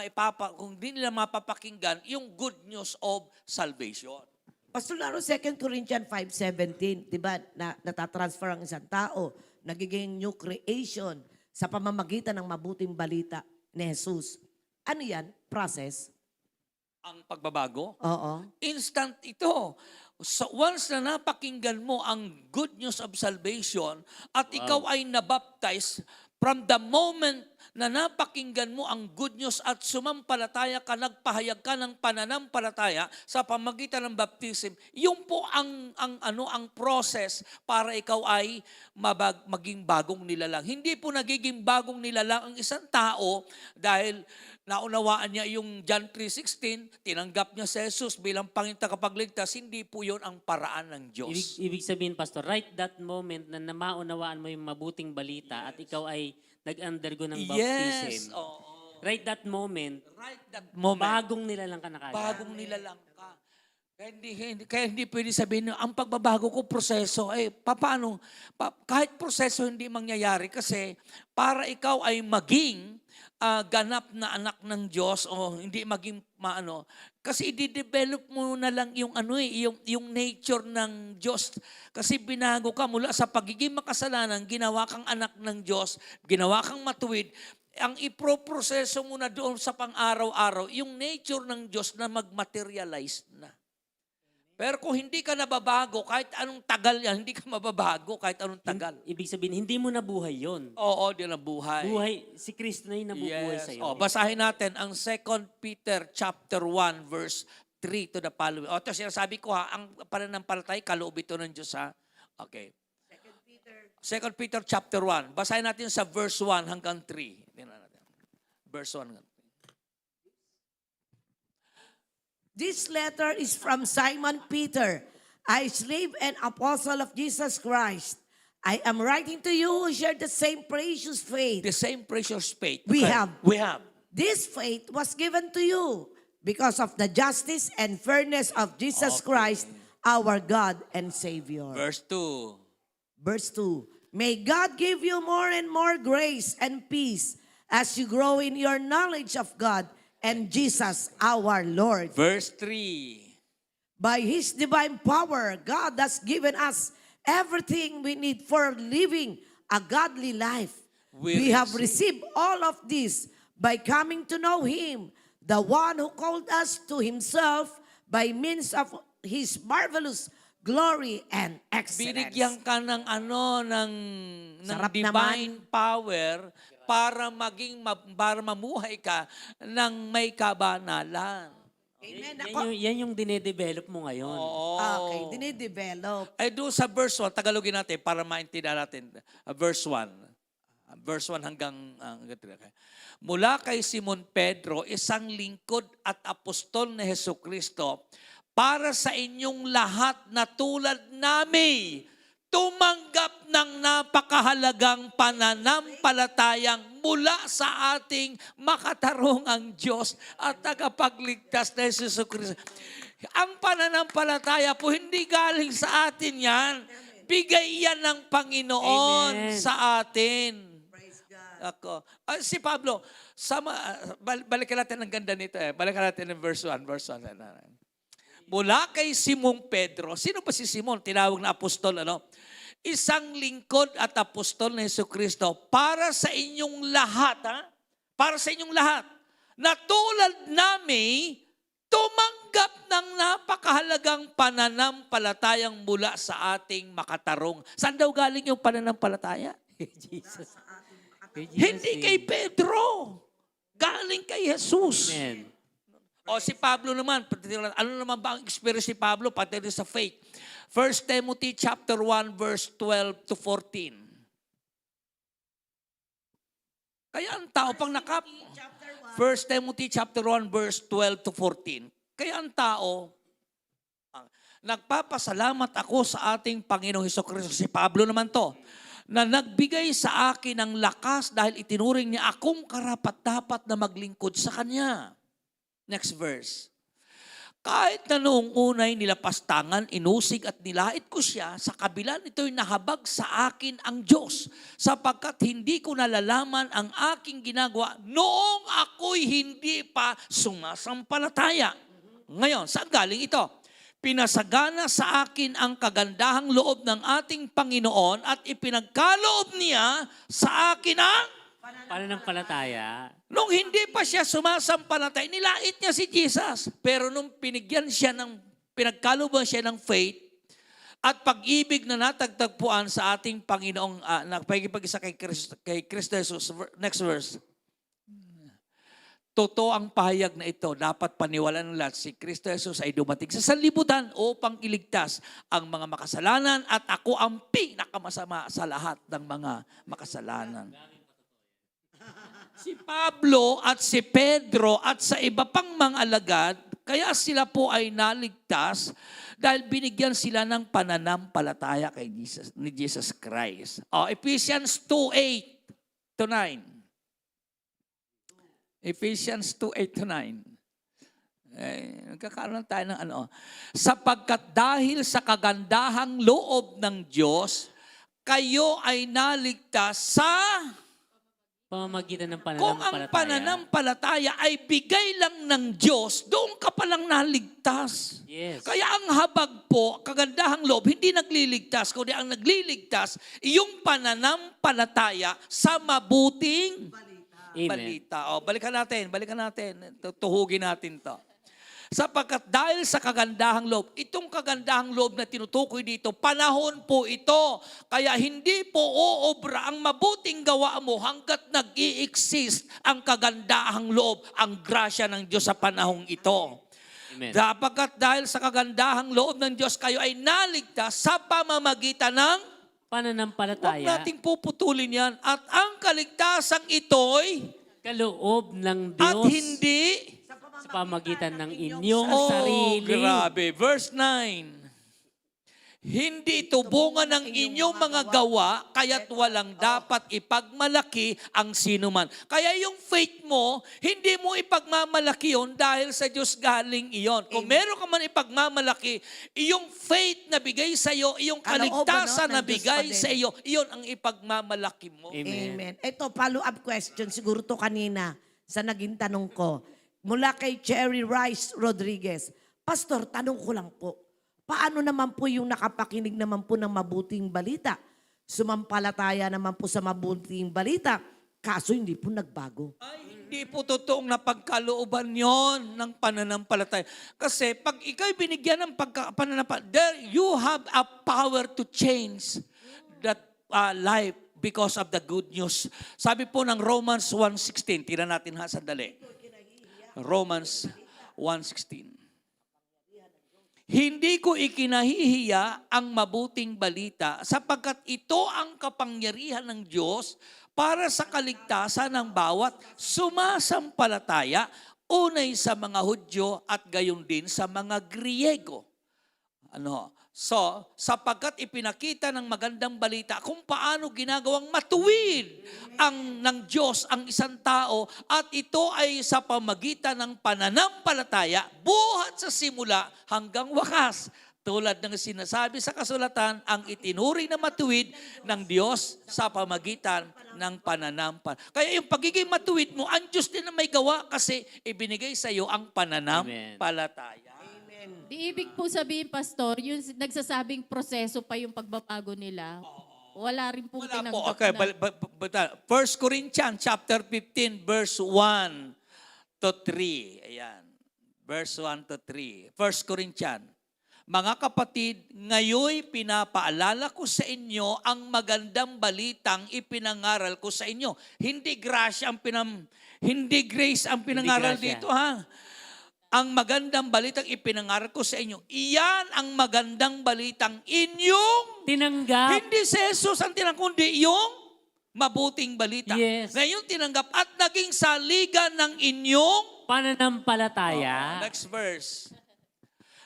mapapakinggan yung good news of salvation. Pastor Laro, 2 Corinthians 5:17, di ba, natatransfer ang isang tao, nagiging new creation sa pamamagitan ng mabuting balita ni Jesus. Ano yan? Process? Ang pagbabago, Oo. instant ito. So once na napakinggan mo ang good news of salvation at ikaw ay nabaptize, from the moment na napakinggan mo ang good news at sumampalataya ka, nagpahayag ka ng pananampalataya sa pamagitan ng baptism, yun po ang process para ikaw ay maging bagong nilalang. Hindi po nagiging bagong nilalang ang isang tao dahil naunawaan niya yung John 3:16, tinanggap niya si Jesus bilang Panginoon tagapagligtas, hindi po yun ang paraan ng Diyos. Ibig sabihin, Pastor, right that moment na maunawaan mo yung mabuting balita at ikaw ay nag-undergo ng baptism. Yes, oo. Right that moment, Right that moment. bagong nilalang ka na kagad. Bagong nilalang ka. Kaya hindi pwede sabihin na ang pagbabago ko proseso. Paano? Kahit proseso hindi mangyayari kasi para ikaw ay maging ganap na anak ng Diyos o hindi maging kasi i-develop mo na lang yung yung nature ng Diyos. Kasi binago ka mula sa pagiging makasalanan, ginawa kang anak ng Diyos, ginawa kang matuwid. Ang iproproseso mo na doon sa pang-araw-araw, yung nature ng Diyos na mag-materialize na. Pero kung hindi ka nababago, kahit anong tagal yan, hindi ka mababago kahit anong tagal. Ibig sabihin, hindi mo nabuhay yon. Oo, di na buhay. Buhay, si Kristo na yung nabubuhay Yes. sa'yo. Basahin natin ang 2 Peter chapter 1 verse 3 to the following. O, ito sinasabi ko ha, ang pananampalataya, kaloob ito ng Diyos ha. Okay. 2 Peter chapter 1. Basahin natin sa verse 1 hanggang 3. Tingnan natin. Verse 1 hanggang 3. This letter is from Simon Peter, a slave and apostle of Jesus Christ. I am writing to you who share the same precious faith. The same precious faith. We have. We have. This faith was given to you because of the justice and fairness of Jesus Christ, our God and Savior. Verse 2. Verse 2. May God give you more and more grace and peace as you grow in your knowledge of God and Jesus our Lord. Verse 3. By His divine power, God has given us everything we need for living a godly life. We have received all of this by coming to know Him, the one who called us to Himself by means of His marvelous glory and excellence. Binigyan ka ng Sarap divine power para para mamuhay ka ng may kabanalan. Amen. Yan yung dinedevelop mo ngayon. Oo. Okay, dinidevelop. Ay doon sa verse 1, Tagalogin natin para maintindihan natin. Verse 1. Verse 1 hanggang 3. Mula kay Simon Pedro, isang lingkod at apostol ni Jesucristo, para sa inyong lahat na tulad namin, tumanggap ng napakahalagang pananampalatayang mula sa ating makatarungang Diyos at tagapagligtas na Jesucristo. Ang pananampalataya po, hindi galing sa atin yan. Bigay yan ng Panginoon Amen. sa atin. Praise God. Ako. Si Pablo, balikan natin ang ganda nito eh. Balikan natin ng verse 1. Mula kay Simon Pedro. Sino ba si Simon? Tinawag na apostol, ano? Isang lingkod at apostol na Jesucristo para sa inyong lahat, ha? Para sa inyong lahat. Na tulad namin, tumanggap ng napakahalagang pananampalatayang mula sa ating makatarong. Saan daw galing yung pananampalataya? Jesus. Hindi kay Pedro. Galing kay Jesus. Amen. O si Pablo naman, ano naman ba ang experience ni Pablo pati rin sa faith? 1 Timothy chapter 1 verse 12 to 14. Kaya ang tao pang 1 Timothy chapter 1 verse 12 to 14. Kaya ang tao, nagpapasalamat ako sa ating Panginoong Hesukristo. Si Pablo naman to, na nagbigay sa akin ng lakas dahil itinuring niya akong karapat-dapat na maglingkod sa Kanya. Next verse. Kahit na noong unay nilapastangan, inusig at nilait ko siya, sa kabila nito'y nahabag sa akin ang Diyos, sapagkat hindi ko nalalaman ang aking ginagawa noong ako'y hindi pa sumasampalataya. Ngayon, saan galing ito? Pinasagana sa akin ang kagandahang loob ng ating Panginoon at ipinagkaloob niya sa akin ang Pananampalataya. nung hindi pa siya sumasampalatay, nilait niya si Jesus. Pero nung pinagkaluban siya ng faith at pag-ibig na natagtagpuan sa ating Panginoong, nagpagipag-isa kay Kristo Jesus. Next verse. Totoo ang pahayag na ito, dapat paniwalaan ng lahat, si Kristo Jesus ay dumating sa sanlibutan upang iligtas ang mga makasalanan at ako ang pinakamasama sa lahat ng mga makasalanan. Si Pablo at si Pedro at sa iba pang mga alagad, kaya sila po ay naligtas dahil binigyan sila ng pananampalataya kay ni Jesus Christ. Ephesians 2:8 to 9. Ephesians 2:8 to 9. Nagkakaroon tayo ng sapagkat dahil sa kagandahang loob ng Diyos, kayo ay naligtas sa Pamamagitan ng kung ang pananampalataya. pananampalataya ay bigay lang ng Diyos, doon ka palang naligtas. Yes. Kaya ang habag po, kagandahang loob, hindi nagliligtas, kundi ang nagliligtas, yung pananampalataya sa mabuting Amen. balita. Balikan natin. Tuhugin natin to. Sapagkat dahil sa kagandahang loob, itong kagandahang loob na tinutukoy dito, panahon po ito. Kaya hindi po uobra ang mabuting gawa mo hanggat nag-i-exist ang kagandahang loob, ang grasya ng Diyos sa panahong ito. Amen. Sapagkat dahil sa kagandahang loob ng Diyos, kayo ay naligtas sa pamamagitan ng, huwag Pananampalataya, nating puputulin yan, at ang kaligtasang ito'y, kaloob ng at Diyos hindi, sa pamagitan ng inyong oh, sarili. grabe. Verse 9. Hindi ito bunga ng inyong mga gawa, kaya't walang dapat ipagmalaki ang sinuman. Kaya yung faith mo, hindi mo ipagmamalaki yon dahil sa Diyos galing iyon. Kung meron ka man ipagmamalaki, yung faith na bigay sa iyo, yung kaligtasan na ng Diyos bigay pa din. sa iyo, iyon ang ipagmamalaki mo. Amen. Amen. Ito, follow-up question. Siguro to kanina sa naging tanong ko. Mula kay Cherry Rice Rodriguez. Pastor, tanong ko lang po. Paano naman po yung nakapakinig naman po ng mabuting balita? Sumampalataya naman po sa mabuting balita. Kaso hindi po nagbago. Ay, hindi po totoong napagkalooban yon ng pananampalataya. Kasi pag ikaw'y binigyan ng pananampalataya, there you have a power to change that life because of the good news. Sabi po ng Romans 1:16, tira natin ha, sandali. Romans 1:16. Hindi ko ikinahihiya ang mabuting balita sapagkat ito ang kapangyarihan ng Diyos para sa kaligtasan ng bawat sumasampalataya, unay sa mga Hudyo at gayon din sa mga Griego. So, sapagkat ipinakita ng magandang balita kung paano ginagawang matuwid ng Diyos ang isang tao at ito ay sa pamagitan ng pananampalataya buhat sa simula hanggang wakas. Tulad ng sinasabi sa kasulatan, ang itinuri na matuwid ng Diyos sa pamagitan ng pananampalataya. Kaya yung pagiging matuwid mo, ang Diyos din na may gawa kasi ibinigay sa iyo ang pananampalataya. Di ibig po sabihin, Pastor, yung nagsasabing proseso pa yung pagbabago nila. Wala rin pong Wala tinanggap po. Okay, na. 1 Corinthians chapter 15 verse 1 to 3. Ayan. Verse 1 to 3. 1 Corinthians. Mga kapatid, ngayoy pinapaalala ko sa inyo ang magandang balitang ipinangaral ko sa inyo. Hindi grace ang pinangaral grasya. dito, ha? Ang magandang balitang ipinangaral ko sa inyo. Iyan ang magandang balitang inyong Tinanggap. hindi si Jesus ang tinanggap, kundi yung mabuting balita. Yes. Ngayon tinanggap at naging saligan ng inyong Pananampalataya. next verse.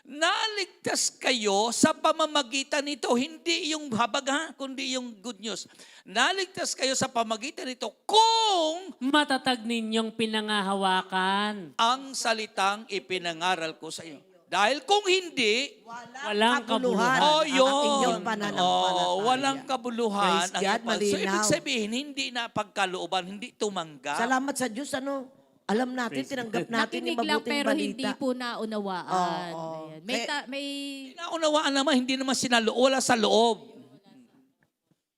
Naligtas kayo sa pamamagitan nito, hindi yung habag ha, kundi yung good news. Naligtas kayo sa pamamagitan nito kung Matatag ninyong pinangahawakan. ang salitang ipinangaral ko sa iyo. Dahil kung hindi, Walang kabuluhan. oh, ang yun. inyong pananampalataya. Walang kabuluhan. Praise God, So, ibig malinaw. sabihin, hindi na pagkalooban, hindi tumanggap. Salamat sa Diyos, alam natin, tinanggap natin yung Nakinig lang mabuting pero hindi balita. po naunawaan. Oo. Ayan. May Naunawaan naman, hindi naman wala sa loob.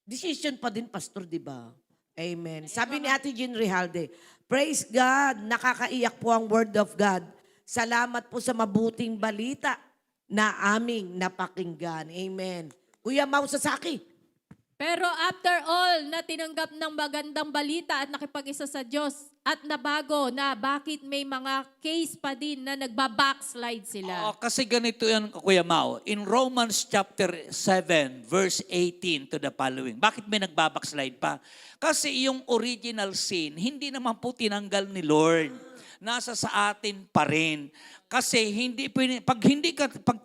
Decision pa din, Pastor, di ba? Amen. Sabi ni Ate Jean Rijalde, praise God, nakakaiyak po ang Word of God. Salamat po sa mabuting balita na aming napakinggan. Amen. Kuya Mau Sasaki, Pero after all, na tinanggap ng magandang balita at nakipag-isa sa Diyos at nabago na bakit may mga case pa din na nagba-backslide sila. Kasi ganito yan, Kuya Mau. In Romans chapter 7, verse 18 to the following. Bakit may nagbabackslide pa? Kasi yung original sin, hindi naman po tinanggal ni Lord. Nasa sa atin pa rin. Kasi pag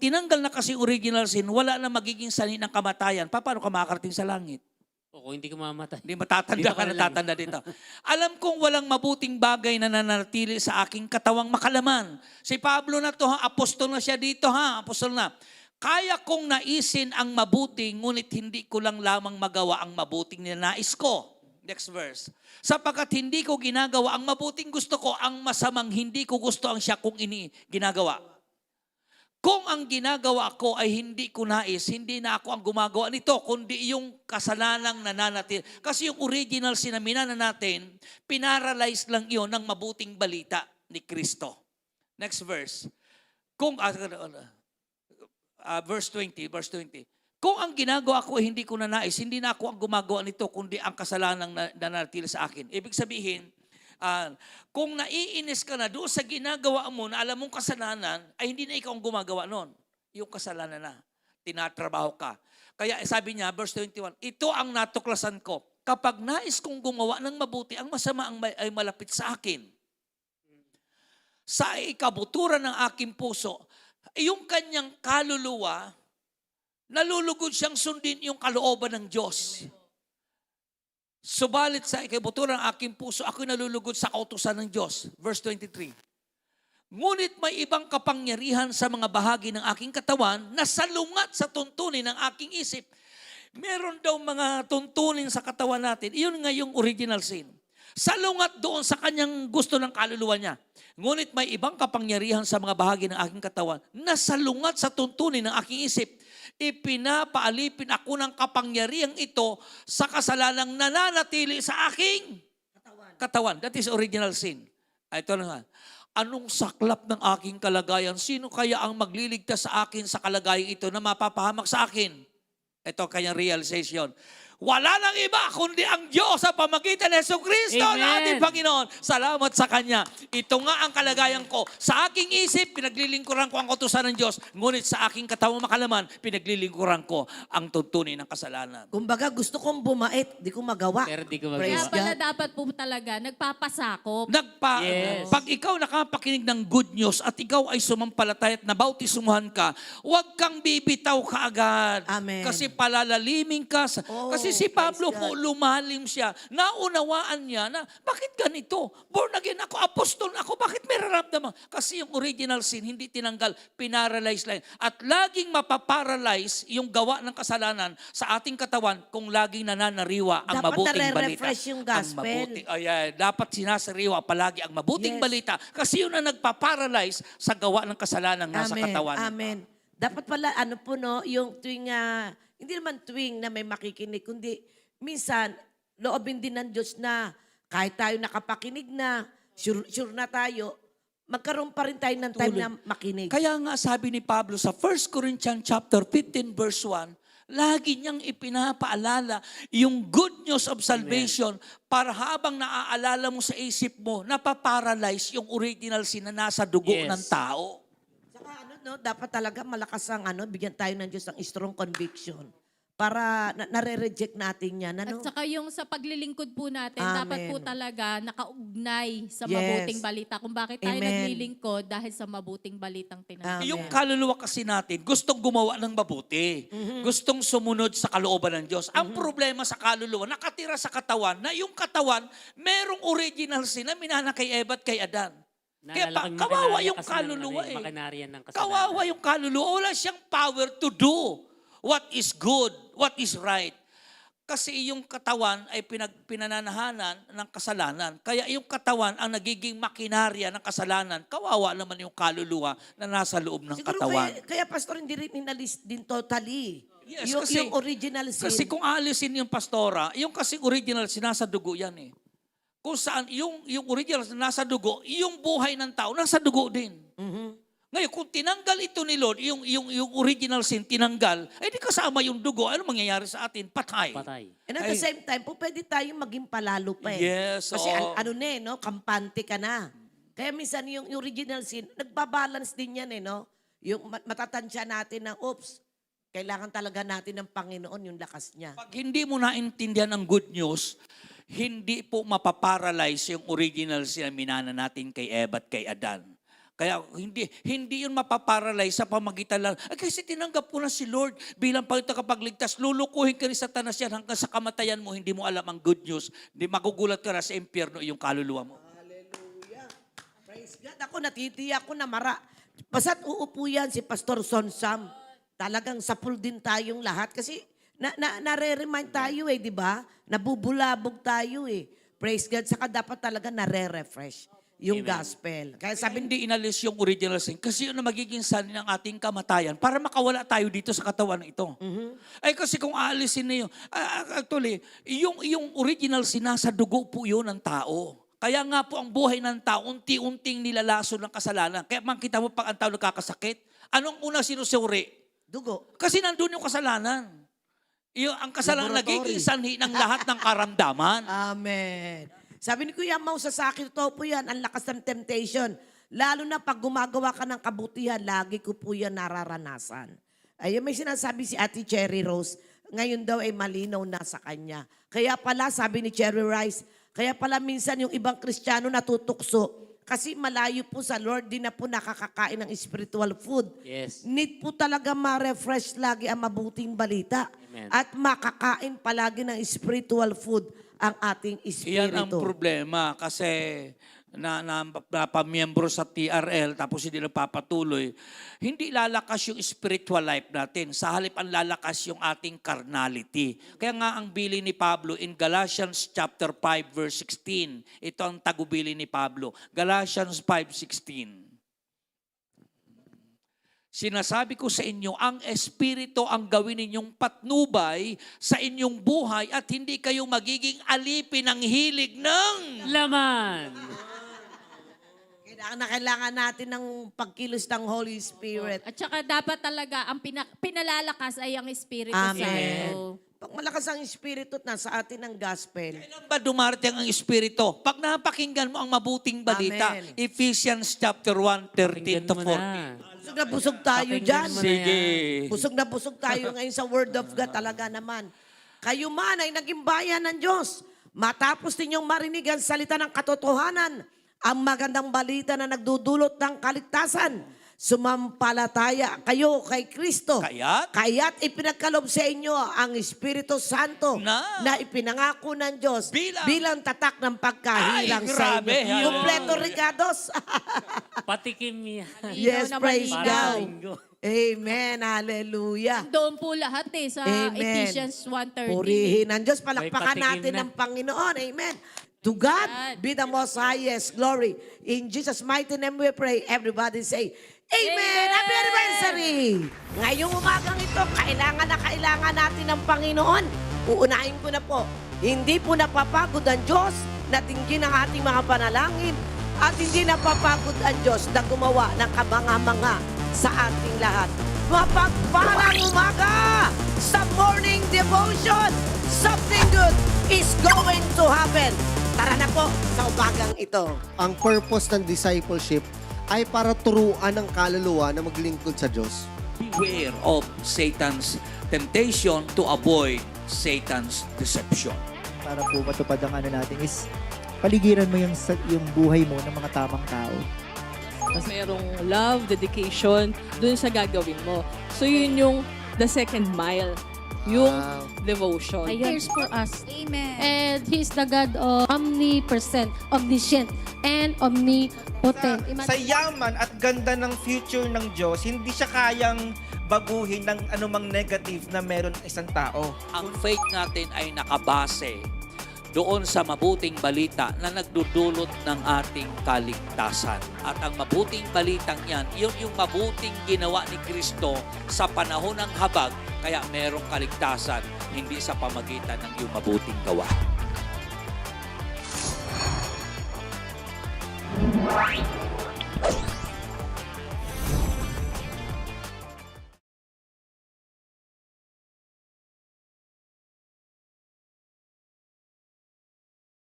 tinanggal na kasi yung original sin, wala na magiging sanhi ng kamatayan. Paano ka makakarating sa langit? O kung hindi ka mamatay. Hindi matatanda Dito ka, ka na lang. natatanda dito. Alam kong walang mabuting bagay na nananatili sa aking katawang makalaman. Si Pablo na to, apostol na siya dito, apostol na. Kaya kong naisin ang mabuti, ngunit hindi ko lang lamang magawa ang mabuting ninanais ko. Next verse. Sapagkat hindi ko ginagawa ang mabuting gusto ko, ang masamang hindi ko gusto ang siya kong ginagawa. Kung ang ginagawa ko ay hindi ko nais, hindi na ako ang gumagawa nito, kundi yung kasalanang nananatil. Kasi yung original sinamina na natin, pinaralyze lang iyon ng mabuting balita ni Kristo. Next verse. Verse 20. Kung ang ginagawa ko ay hindi ko na nais, hindi na ako ang gumagawa nito, kundi ang kasalanang nananatili sa akin. Ibig sabihin, Kung naiinis ka na doon sa ginagawa mo na alam mong kasalanan, ay hindi na ikaw ang gumagawa nun. Yung kasalanan na. Tinatrabaho ka. Kaya sabi niya, verse 21, ito ang natuklasan ko. Kapag nais kong gumawa ng mabuti, ang masama ay malapit sa akin. Sa ikabuturan ng aking puso, yung kanyang kaluluwa, nalulugod siyang sundin yung kalooban ng Diyos. Subalit sa ikabuturan ng aking puso, ako'y nalulugod sa kautusan ng Diyos. Verse 23. Ngunit may ibang kapangyarihan sa mga bahagi ng aking katawan na salungat sa tuntunin ng aking isip. Meron daw mga tuntunin sa katawan natin. Iyon nga yung original sin. Salungat doon sa kanyang gusto ng kaluluwa niya. Ngunit may ibang kapangyarihan sa mga bahagi ng aking katawan na salungat sa tuntunin ng aking isip. Ipinapaalipin ako ng kapangyarihang ito sa kasalanang nananatili sa aking katawan. That is original sin. Ito na nga. Anong saklap ng aking kalagayan? Sino kaya ang magliligtas sa akin sa kalagayan ito na mapapahamak sa akin? Ito ang kanyang realization. Wala nang iba kundi ang Diyos sa pamagitan ni Jesucristo na ating Panginoon. Salamat sa Kanya. Ito nga ang kalagayan ko. Sa aking isip, pinaglilingkuran ko ang kautusan ng Diyos. Ngunit sa aking katawang makalaman, pinaglilingkuran ko ang tuntunin ng kasalanan. Kumbaga, gusto kong bumait, di ko magawa. Pero di ko Praise Kaya magawa. pala God. dapat po talaga nagpapasakop. Yes. Pag ikaw nakapakinig ng good news at ikaw ay sumampalataya at nabautismuhan ka, huwag kang bibitaw kaagad. Amen. Kasi palalalimin ka. Kasi si Pablo praise po, God. lumalim siya. Naunawaan niya na, bakit ganito? Born again ako, apostol ako, bakit may raramdaman? Kasi yung original sin, hindi tinanggal, pinaralyze lang. At laging mapaparalyze yung gawa ng kasalanan sa ating katawan kung laging nananariwa ang Dapat mabuting balita. nare-refresh yung gospel. Dapat sinasariwa palagi ang mabuting Yes. balita kasi yun ang nagpaparalyze sa gawa ng kasalanan nasa katawan. Amen. Dapat pala, ano po no, yung tuwing, hindi naman tuwing na may makikinig, kundi minsan, loobin din ng Diyos na kahit tayo nakapakinig na, sure na tayo, magkaroon pa rin tayo ng time Tuloy. na makinig. Kaya nga sabi ni Pablo sa 1 Corinthians chapter 15 verse 1, lagi niyang ipinapaalala yung good news of salvation para habang naaalala mo sa isip mo, napaparalyze yung original sin na nasa dugo Yes. ng tao. Saka ano, no, dapat talaga malakas ang bigyan tayo ng Diyos ng strong conviction para nare-reject natin yan. Ano? At saka yung sa paglilingkod po natin, Amen. dapat po talaga nakaugnay sa Yes. mabuting balita. Kung bakit tayo Amen. naglilingkod dahil sa mabuting balitang tinanggap. Amen. Yung kaluluwa kasi natin, gustong gumawa ng mabuti. Gustong sumunod sa kalooban ng Diyos. Ang problema sa kaluluwa, nakatira sa katawan, na yung katawan, merong original sin na minana kay Eva at kay Adan. Kaya Naalala ko kawawa makinarya yung kasi ng kaluluwa ano makinarya ng kasalanan. Kawawa yung kaluluwa. Wala siyang power to do what is good, what is right. Kasi yung katawan ay pinananahanan ng kasalanan. Kaya yung katawan ang nagiging makinarya ng kasalanan. Kawawa naman yung kaluluwa na nasa loob ng Siguro katawan. kaya pastor, hindi rin inalis din totally. Yes, yung, kasi- yung original sin. Kasi kung aalisin yung pastora, yung kasi original sinasa dugo yan eh. Kung saan yung original nasa dugo, yung buhay ng tao nasa dugo din. Mhm. Ngayon, kung tinanggal ito ni Lord, yung original sin tinanggal, eh di kasama yung dugo, ano mangyayari sa atin? Patay. Patay. And at the same time, po pwede tayong maging palalo pa eh. Yes, Kasi oo. ano na eh, no? Kampante ka na. Kaya minsan yung original sin, nagbabalance din yan eh, no? Yung matatansya natin na, oops, kailangan talaga natin ng Panginoon yung lakas niya. Pag hindi mo naintindihan ang good news, hindi po mapaparalyze yung original sin na minana natin kay Eva at kay Adan. Kaya hindi yun mapaparalyze sa pamagitan lang. Ay, kasi tinanggap ko na si Lord bilang pagkakapagligtas. Lulukuhin ka ni Satanas yan hanggang sa kamatayan mo. Hindi mo alam ang good news. Hindi magugulat ka na sa impyerno yung kaluluwa mo. Hallelujah. Praise God. Ako natitiyak ko na basta't uupo yan si Pastor Son Sam. Talagang sapul din tayong lahat. Kasi nare-remind tayo eh, di ba? Nabubulabog tayo eh. Praise God. Saka dapat talaga nare-refresh yung gospel. Kaya sabi Hindi inalis yung original sin kasi yun na magiging sanhi ng ating kamatayan para makawala tayo dito sa katawan na ito. Ay kasi kung aalisin na yun, actually, yung original sin nasa dugo po yun ng tao. Kaya nga po ang buhay ng tao, unti-unting nilalaso ng kasalanan. Kaya makita mo pag ang tao nagkakasakit, anong una sinusuri? dugo. Kasi nandun yung kasalanan. Ang kasalanan Laboratory. nagiging sanhi ng lahat ng karamdaman. Amen. Sabi ni Kuya Mau, sa akin, totoo po yan, ang lakas ng temptation. Lalo na pag gumagawa ka ng kabutihan, lagi ko po yan nararanasan. Ayun, may sinasabi si Ate Cherry Rose, ngayon daw ay malinaw na sa kanya. Kaya pala, sabi ni Cherry Rice, kaya pala minsan yung ibang Kristiyano natutukso kasi malayo po sa Lord, di na po nakakakain ng spiritual food. Yes. Need po talaga ma-refresh lagi ang mabuting balita. Amen. At makakain palagi ng spiritual food ang ating Iyan ang espiritu. problema kasi napamiyembro sa TRL tapos hindi nagpapatuloy, hindi lalakas yung spiritual life natin. Sa halip ang lalakas yung ating carnality. Kaya nga ang bili ni Pablo in Galatians chapter 5 verse 16. Ito ang tagubili ni Pablo. Galatians 5:16. Sinasabi ko sa inyo, ang Espiritu ang gawin ninyong patnubay sa inyong buhay at hindi kayo magiging alipin ng hilig ng... Laman. Kailangan natin ng pagkilos ng Holy Spirit. At saka dapat talaga ang pinalalakas ay ang Espiritu Amen. Santo. Pag malakas ang Espiritu at nasa atin ang gospel. Kailan ba dumarating ang Espiritu? Pag napakinggan mo ang mabuting balita, Amen. Ephesians chapter 1, 13 Pakinggan to mo 14. na. Busog na busog tayo Pakinggan dyan. mo na Sige. Busog na busog tayo ngayon sa Word of God talaga naman. Kayo man ay naging bayan ng Diyos. Matapos ninyong marinig ang salita ng katotohanan, ang magandang balita na nagdudulot ng kaligtasan, sumampalataya kayo kay Kristo. Kaya't ipinagkalob sa inyo ang Espiritu Santo na ipinangako ng Diyos bilang tatak ng pagkahilang Ay, sa grabe. inyo. Kompleto, Ricardos. Patikim niya. Yes, na praise malinaw. God. Linggo. Amen. Hallelujah. Doon po lahat sa Amen. Ephesians 1:13. Purihin ng Diyos. May Palakpakan patikim natin na. ng Panginoon. Amen. To God be the most highest glory. In Jesus' mighty name we pray. Everybody say, Amen! Happy anniversary! Ngayong umagang ito, kailangan natin ng Panginoon. Uunahin ko na po. Hindi po napapagod ang Diyos na tingin ang ating mga panalangin at hindi napapagod ang Diyos na gumawa ng kabanga-manga sa ating lahat. Mapagpalang umaga sa morning devotion. Something good is going to happen. Tara na po sa umagang ito. Ang purpose ng discipleship ay para turuan ng kaluluwa na maglingkod sa Diyos. Beware of Satan's temptation to avoid Satan's deception. Para po matupad ang ano natin is paligiran mo yung buhay mo ng mga tamang tao. Merong love, dedication dun sa gagawin mo. So yun yung the second mile, yung devotion. He cares for us. Amen. And He is the God of omnipresent, omniscient, and omnipotent. Sa yaman at ganda ng future ng Diyos, hindi siya kayang baguhin ng anumang negative na meron isang tao. Ang faith natin ay nakabase doon sa mabuting balita na nagdudulot ng ating kaligtasan. At ang mabuting balitang yan, yun yung mabuting ginawa ni Kristo sa panahon ng habag, kaya merong kaligtasan, hindi sa pamagitan ng iyong mabuting gawa.